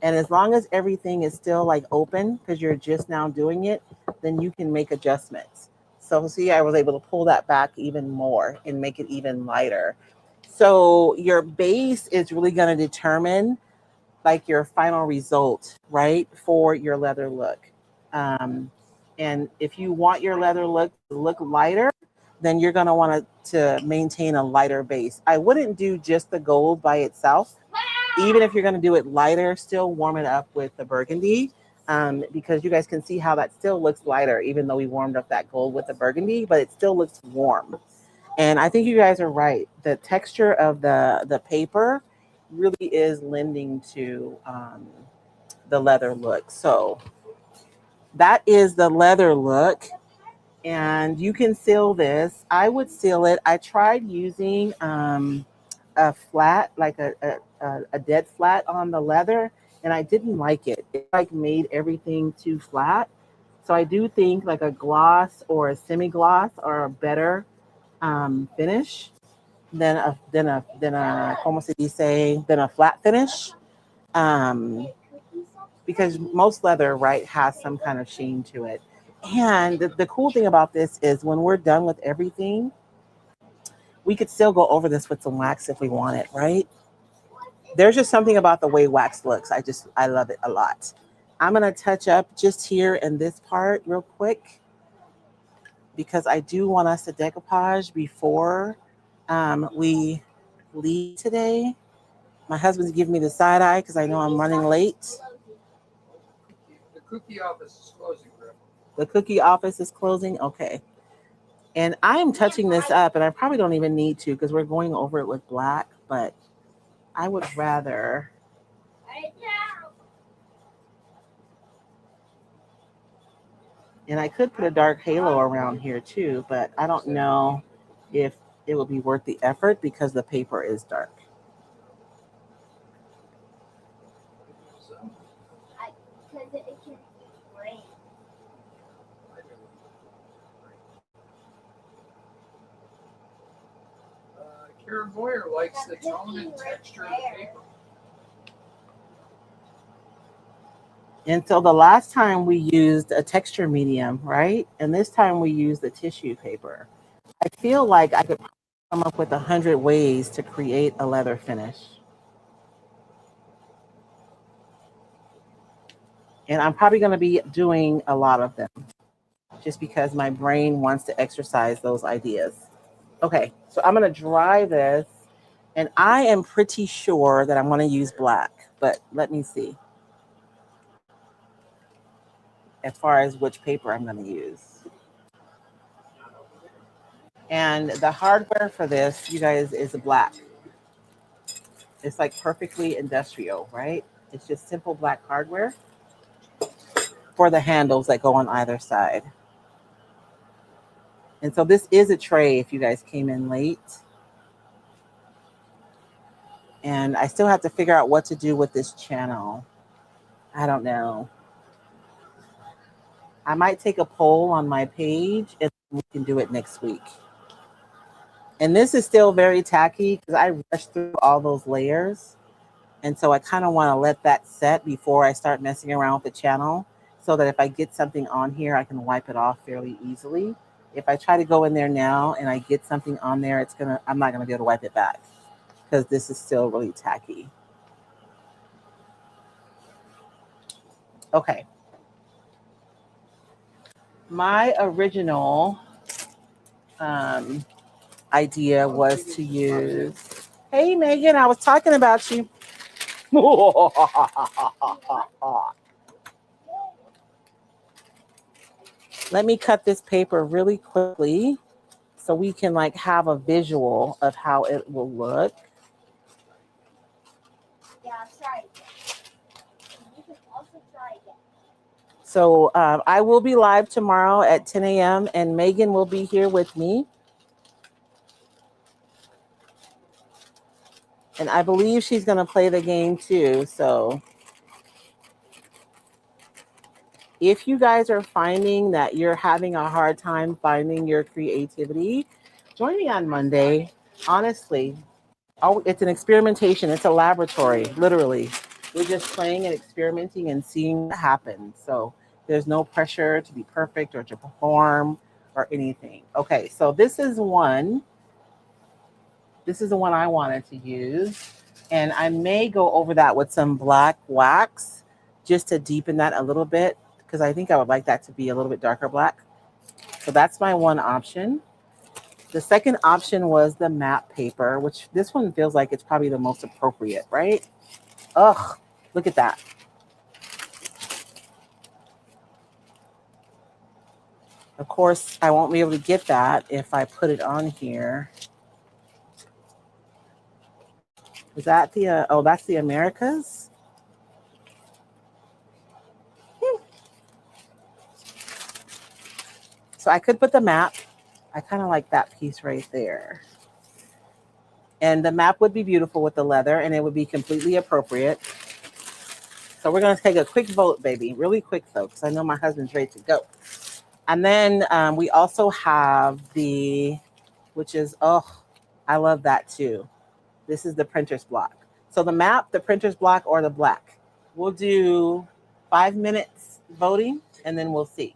And as long as everything is still like open because you're just now doing it, then you can make adjustments. So see, I was able to pull that back even more and make it even lighter. So your base is really going to determine like your final result, right, for your leather look. And if you want your leather look to look lighter, then you're going to want to maintain a lighter base. I wouldn't do just the gold by itself. Even if you're going to do it lighter, still warm it up with the burgundy, because you guys can see how that still looks lighter, even though we warmed up that gold with the burgundy, but it still looks warm. And I think you guys are right. The texture of the paper really is lending to the leather look. So that is the leather look. And you can seal this. I would seal it. I tried using a flat, like a dead flat on the leather, and I didn't like it. It like made everything too flat. So I do think like a gloss or a semi-gloss are a better finish than a como se dice, than a flat finish. Um, because most leather, right, has some kind of sheen to it. And the cool thing about this is when we're done with everything, we could still go over this with some wax if we want it, right? There's just something about the way wax looks. I love it a lot. I'm going to touch up just here in this part real quick because I do want us to decoupage before we leave today. My husband's giving me the side eye because I know I'm running late. The cookie office is closing, Grandma. The cookie office is closing? Okay. And I'm touching this up, and I probably don't even need to because we're going over it with black, but I would rather. And I could put a dark halo around here too, but I don't know if it will be worth the effort because the paper is dark. Karen Boyer likes the tone and texture of the paper. And so the last time we used a texture medium, right? And this time we used the tissue paper. I feel like I could come up with 100 ways to create a leather finish. And I'm probably going to be doing a lot of them just because my brain wants to exercise those ideas. Okay, so I'm going to dry this. And I am pretty sure that I'm going to use black, but let me see as far as which paper I'm going to use. And the hardware for this, you guys, is black. It's like perfectly industrial, right? It's just simple black hardware for the handles that go on either side. And so this is a tray if you guys came in late. And I still have to figure out what to do with this channel. I don't know. I might take a poll on my page and we can do it next week. And this is still very tacky because I rushed through all those layers. And so I kind of want to let that set before I start messing around with the channel so that if I get something on here, I can wipe it off fairly easily. If I try to go in there now and I get something on there, I'm not gonna be able to wipe it back because this is still really tacky. Okay. My original idea was to use, hey Megan, I was talking about you. Let me cut this paper really quickly so we can like have a visual of how it will look. Yeah, try it. You can also try it. So I will be live tomorrow at 10 a.m. and Megan will be here with me. And I believe she's going to play the game too. So if you guys are finding that you're having a hard time finding your creativity, join me on Monday. Honestly, it's an experimentation. It's a laboratory, literally. We're just playing and experimenting and seeing what happens. So there's no pressure to be perfect or to perform or anything. Okay, so this is one. This is the one I wanted to use. And I may go over that with some black wax just to deepen that a little bit because I think I would like that to be a little bit darker black. So that's my one option. The second option was the matte paper, which this one feels like it's probably the most appropriate, right? Ugh, look at that. Of course, I won't be able to get that if I put it on here. Is that the, oh, that's the Americas? So I could put the map. I kind of like that piece right there. And the map would be beautiful with the leather and it would be completely appropriate. So we're going to take a quick vote, baby. Really quick, though, because I know my husband's ready to go. And then we also have the, which is, oh, I love that too. This is the printer's block. So the map, the printer's block, or the black. We'll do 5 minutes voting and then we'll see.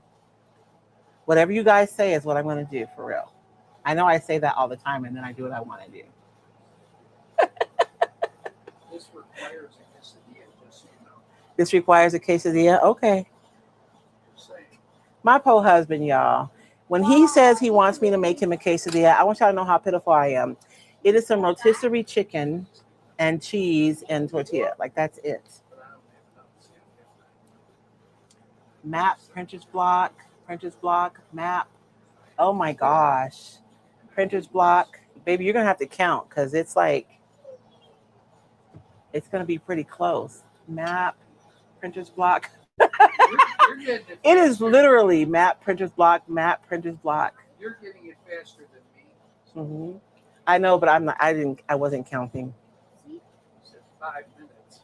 Whatever you guys say is what I'm going to do for real. I know I say that all the time and then I do what I want to do. This requires a quesadilla, just so you know. This requires a quesadilla? Okay. My poor husband, y'all. When he says he wants me to make him a quesadilla, I want y'all to know how pitiful I am. It is some rotisserie chicken and cheese and tortilla. Like, that's it. Map, printer's block, map. Oh my gosh. Printer's block. Baby, you're going to have to count because it's like, it's going to be pretty close. Map, printer's block. You're it is literally map, printer's block, map, printer's block. You're getting it faster than me. Mm-hmm. I know, but I'm not. I wasn't counting. You said 5 minutes.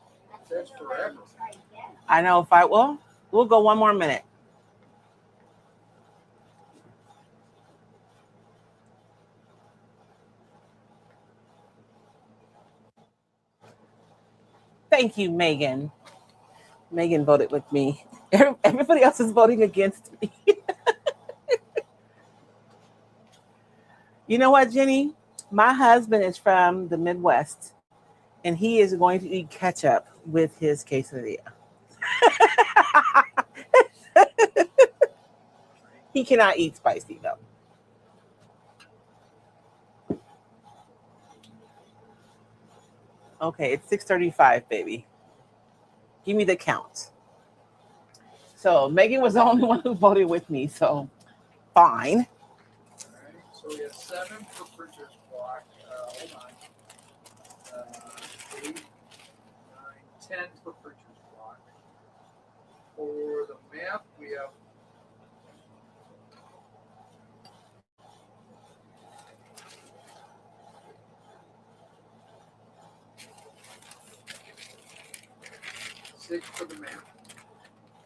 That's forever. I know. Well, we'll go 1 more minute. Thank you, Megan. Megan voted with me. Everybody else is voting against me. You know what, Jenny? My husband is from the Midwest, and he is going to eat ketchup with his quesadilla. He cannot eat spicy though. Okay, it's 6:35, baby. Give me the count. So Megan was the only one who voted with me, so fine. All right. So we have 7 for printer's block. Hold on. 8, 9, 10 for printer's block. For the map, we have 6 for the map.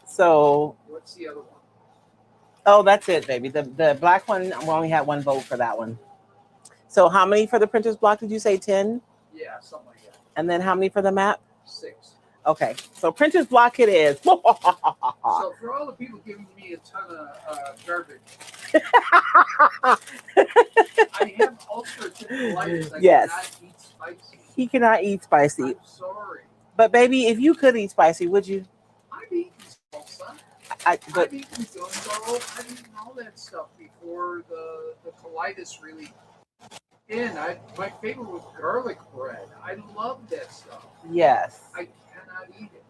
So, What's the other one? oh, that's it, baby. The black one, we only had one vote for that one. So how many for the printer's block did you say? 10? Yeah, something like that. And then how many for the map? 6. Okay, so printer's block it is. So for all the people giving me a ton of garbage, I have ulcerative colitis. I Yes. cannot eat spicy. He cannot eat spicy. I'm sorry. But baby, if you could eat spicy, would you? I've eaten salsa. But I've eaten gumbo. I've eaten all that stuff before the colitis really in. My favorite was garlic bread. I love that stuff. yes. I cannot eat it.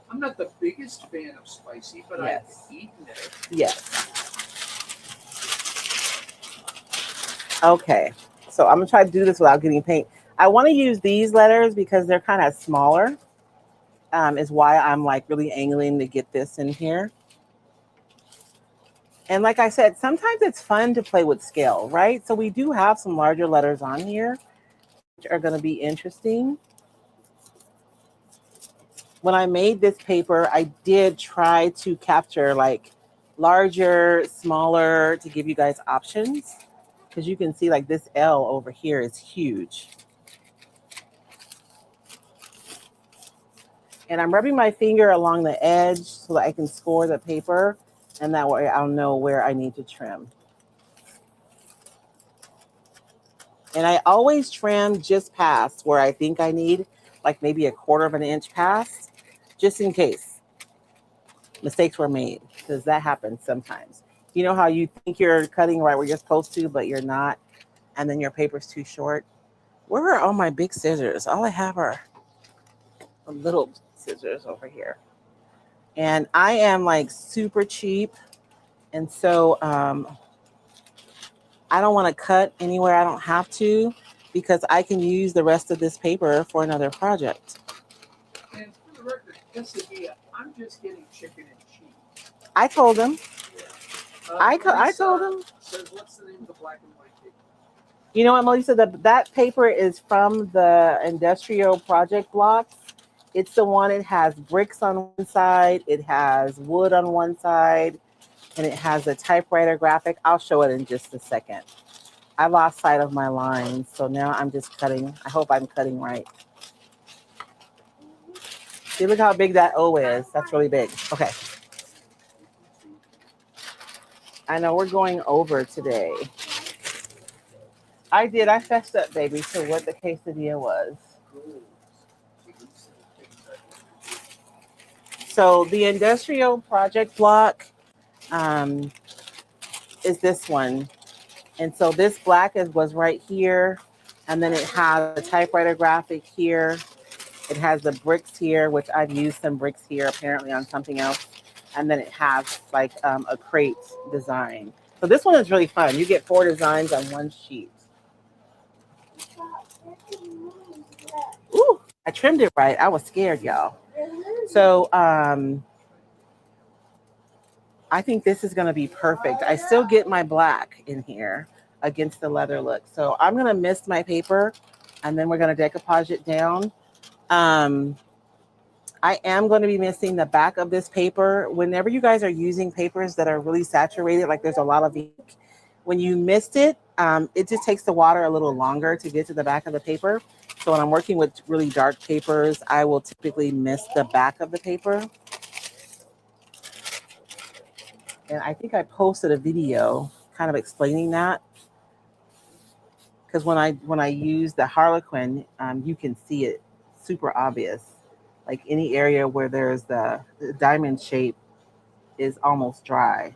I'm not the biggest fan of spicy, but Yes. I've eaten it. Yes. Okay. So I'm gonna try to do this without getting paint. I want to use these letters because they're kind of smaller. Is why I'm like really angling to get this in here. And like I said, sometimes it's fun to play with scale, right? So we do have some larger letters on here, which are going to be interesting. When I made this paper, I did try to capture like larger, smaller to give you guys options. Because you can see like this L over here is huge. And I'm rubbing my finger along the edge so that I can score the paper. And that way I'll know where I need to trim. And I always trim just past where I think I need, like maybe a 1/4 of an inch past, just in case mistakes were made, because that happens sometimes. You know how you think you're cutting right where you're supposed to, but you're not, and then your paper's too short? Where are all my big scissors? All I have are little scissors over here. And I am like super cheap. And so I don't want to cut anywhere I don't have to, because I can use the rest of this paper for another project. And for the record, quesadilla, I'm just getting chicken and cheese. I told him. Yeah. I told him. Says, what's the name of the black and white paper? You know what, Melissa? That paper is from the industrial project blocks. It's the one, it has bricks on one side, it has wood on one side, and it has a typewriter graphic. I'll show it in just a second. I lost sight of my lines, so now I'm just cutting. I hope I'm cutting right. See, look how big that O is. That's really big. Okay. I know we're going over today. I did. I fessed up, baby, to what the quesadilla was. So the industrial project block is this one. And so this black was right here. And then it has the typewriter graphic here. It has the bricks here, which I've used some bricks here apparently on something else. And then it has like a crate design. So this one is really fun. You get 4 designs on one sheet. Ooh, I trimmed it right. I was scared, y'all. So I think this is going to be perfect. I still get my black in here against the leather look. So I'm going to mist my paper, and then we're going to decoupage it down. I am going to be misting the back of this paper. Whenever you guys are using papers that are really saturated, like there's a lot of ink, when you mist it, it just takes the water a little longer to get to the back of the paper. So when I'm working with really dark papers, I will typically mist the back of the paper. And I think I posted a video kind of explaining that, because when I use the Harlequin, you can see it super obvious. Like any area where there's the diamond shape is almost dry.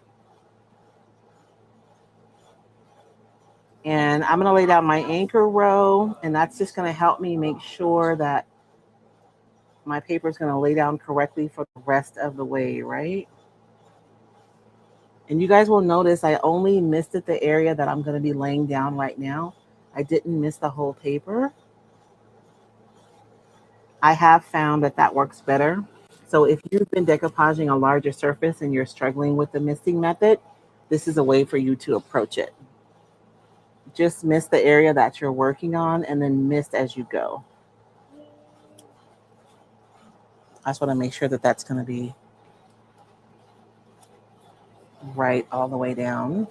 And I'm going to lay down my anchor row, and that's just going to help me make sure that my paper is going to lay down correctly for the rest of the way, right? And you guys will notice I only misted the area that I'm going to be laying down right now. I didn't miss the whole paper. I have found that that works better. So if you've been decoupaging a larger surface and you're struggling with the misting method, this is a way for you to approach it. Just mist the area that you're working on and then mist as you go. I just want to make sure that that's going to be right all the way down.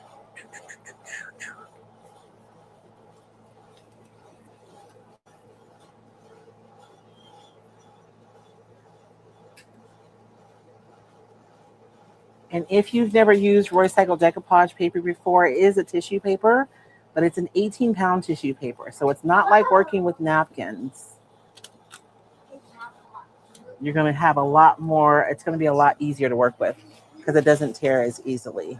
And if you've never used Royce decoupage paper before, it is a tissue paper, but it's an 18-pound tissue paper. So it's not like working with napkins. You're going to have a lot more, it's going to be a lot easier to work with because it doesn't tear as easily.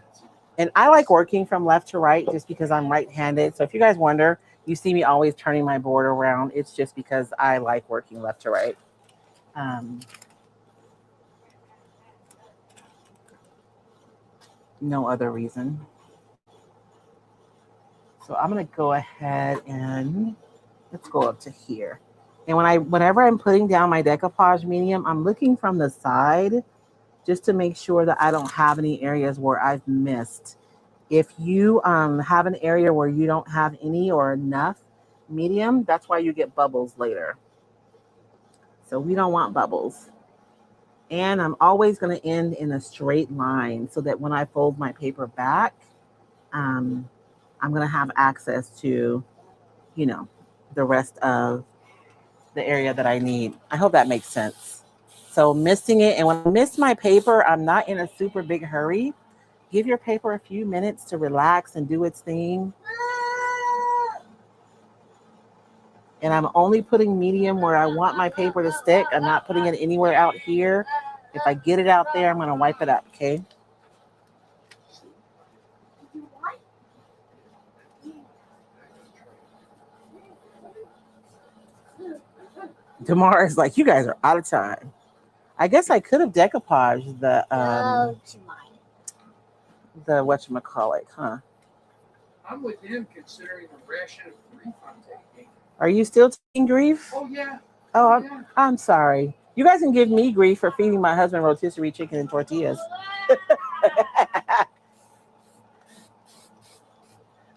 And I like working from left to right just because I'm right-handed. So if you guys wonder, you see me always turning my board around. It's just because I like working left to right. No other reason. So I'm going to go ahead and let's go up to here. And whenever I'm putting down my decoupage medium, I'm looking from the side just to make sure that I don't have any areas where I've missed. If you have an area where you don't have any or enough medium, that's why you get bubbles later. So we don't want bubbles. And I'm always going to end in a straight line so that when I fold my paper back, I'm going to have access to, you know, the rest of the area that I need. I hope that makes sense. So misting it, and when I mist my paper, I'm not in a super big hurry. Give your paper a few minutes to relax and do its thing. And I'm only putting medium where I want my paper to stick. I'm not putting it anywhere out here. If I get it out there, I'm going to wipe it up, okay? Damar is like, you guys are out of time. I guess I could have decoupaged the whatchamacallit, huh? I'm with him considering the ration of grief I'm taking. Are you still taking grief? Oh, yeah. Oh, yeah. I'm sorry. You guys can give me grief for feeding my husband rotisserie chicken and tortillas.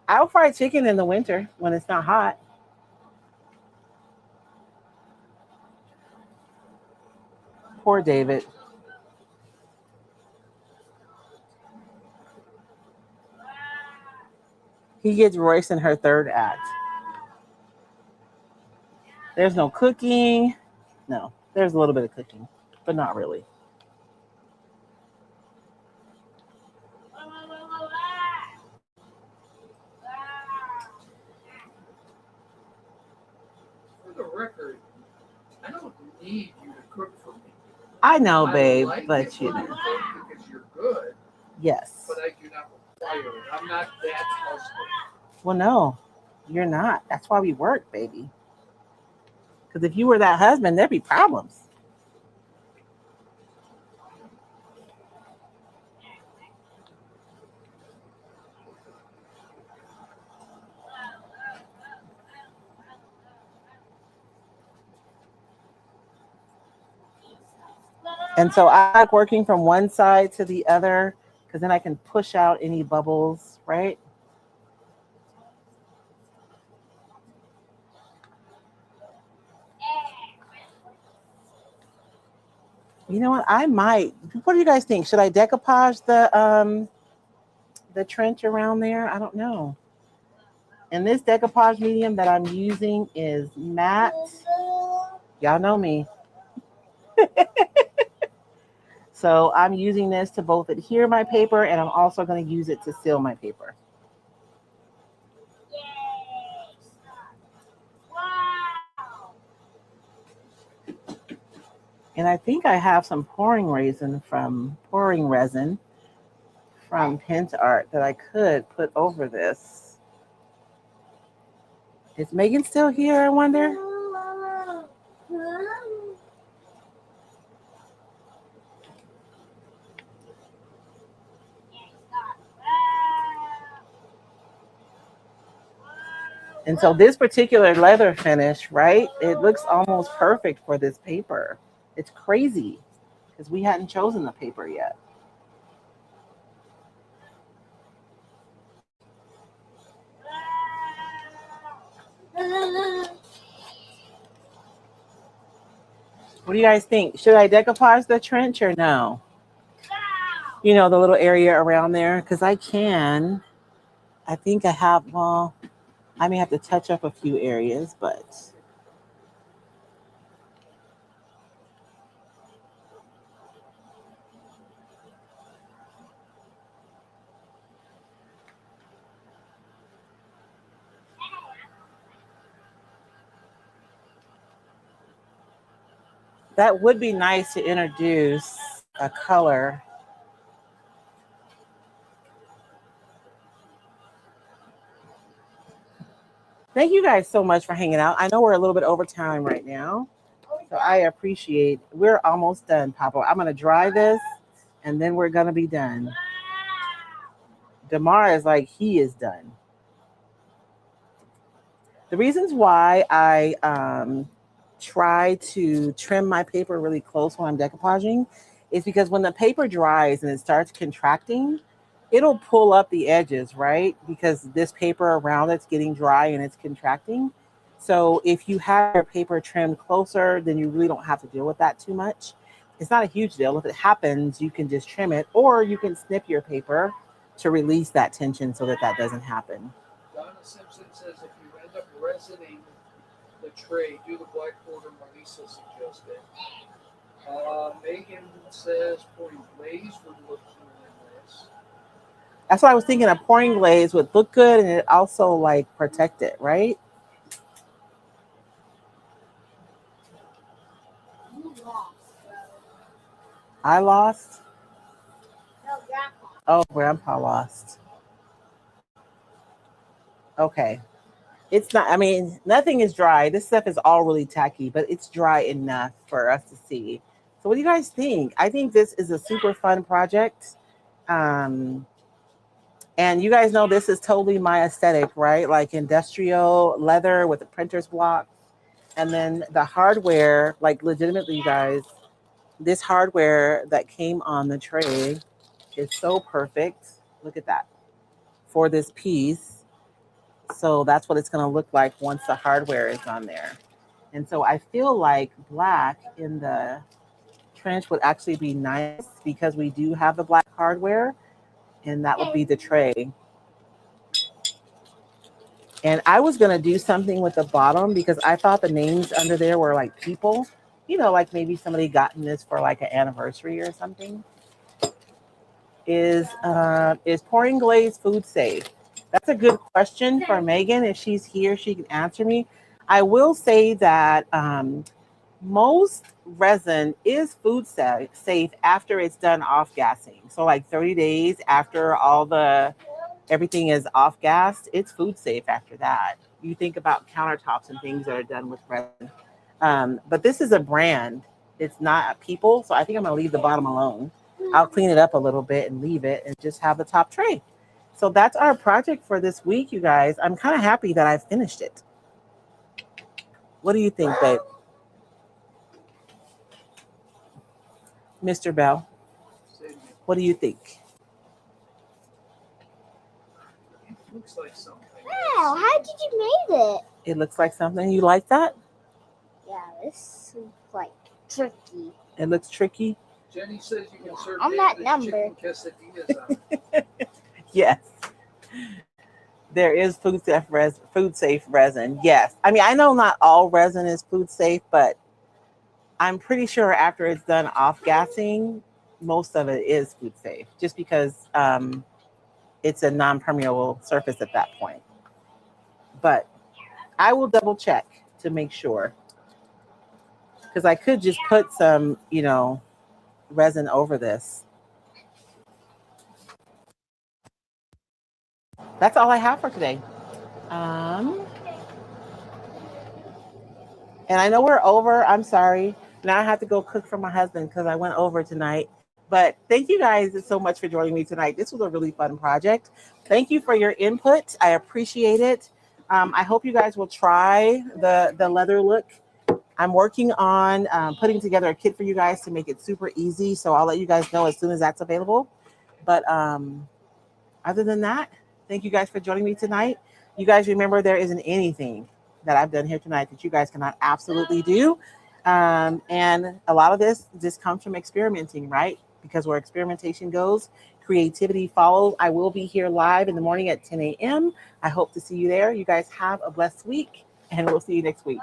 I'll fry chicken in the winter when it's not hot. Poor David. He gets Royce in her third act. There's no cooking. No, there's a little bit of cooking, but not really. For the record, I don't need you to cook for me. I know, babe, like but you know. Because you're good. Yes. But I do not require it. I'm not that husband. Well, no, you're not. That's why we work, baby. Because if you were that husband, there'd be problems. And so I like working from one side to the other because then I can push out any bubbles, right? You know what? I might. What do you guys think? Should I decoupage the trench around there? I don't know. And this decoupage medium that I'm using is matte. Y'all know me. So I'm using this to both adhere my paper, and I'm also going to use it to seal my paper. Wow. And I think I have some pouring resin from Pint Art that I could put over this. Is Megan still here, I wonder? And so this particular leather finish, right? It looks almost perfect for this paper. It's crazy because we hadn't chosen the paper yet. What do you guys think? Should I decoupage the trench or no? You know, the little area around there? Because I can. I think I have, well, I may have to touch up a few areas, but that would be nice to introduce a color. Thank you guys so much for hanging out. I know we're a little bit over time right now, so I appreciate. We're almost done, Papa. I'm gonna dry this, and then we're gonna be done. Damar is like he is done. The reasons why I try to trim my paper really close when I'm decoupaging is because when the paper dries and it starts contracting, it'll pull up the edges, right? Because this paper around it's getting dry and it's contracting. So if you have your paper trimmed closer, then you really don't have to deal with that too much. It's not a huge deal. If it happens, you can just trim it, or you can snip your paper to release that tension so that that doesn't happen. Donna Simpson says if you end up resining the tray, do the black border Melissa suggested. Megan says pouring glaze would look really nice. That's why I was thinking a pouring glaze would look good, and it also like protect it, right? You lost. I lost. No, Grandpa. Oh, Grandpa lost. Okay. It's not, I mean, nothing is dry. This stuff is all really tacky, but it's dry enough for us to see. So what do you guys think? I think this is a super fun project. And you guys know this is totally my aesthetic, right? Like industrial leather with the printer's block. And then the hardware, like legitimately, you guys, this hardware that came on the tray is so perfect. Look at that for this piece. So that's what it's going to look like once the hardware is on there. And so I feel like black in the trench would actually be nice because we do have the black hardware, and that would be the tray. And I was going to do something with the bottom because I thought the names under there were like people, you know, like maybe somebody gotten this for like an anniversary or something. Is pouring glaze food safe? That's a good question for Megan. If she's here, she can answer me. I will say that most resin is food safe after it's done off gassing. So like 30 days after everything is off gassed, it's food safe after that. You think about countertops and things that are done with resin. But this is a brand. It's not a people. So I think I'm going to leave the bottom alone. I'll clean it up a little bit and leave it and just have the top tray. So that's our project for this week, you guys. I'm kind of happy that I finished it. What do you think, babe? Mr. Bell, what do you think? It looks like something. Wow, how did you make it? It looks like something. You like that? Yeah, this is like tricky. It looks tricky. Jenny says you can serve On that David's number. chicken quesadillas on it. Yes. There is food safe resin. Yes. I mean, I know not all resin is food safe, but I'm pretty sure after it's done off gassing, most of it is food safe just because it's a non-permeable surface at that point. But I will double check to make sure because I could just put some, resin over this. That's all I have for today. Um, and I know we're over. I'm sorry. Now I have to go cook for my husband because I went over tonight. But thank you guys so much for joining me tonight. This was a really fun project. Thank you for your input. I appreciate it. I hope you guys will try the leather look. I'm working on putting together a kit for you guys to make it super easy. So I'll let you guys know as soon as that's available. But other than that, thank you guys for joining me tonight. You guys remember there isn't anything that I've done here tonight that you guys cannot absolutely do. And a lot of this just comes from experimenting, right? Because where experimentation goes, creativity follows. I will be here live in the morning at 10 a.m. I hope to see you there. You guys have a blessed week, and we'll see you next week.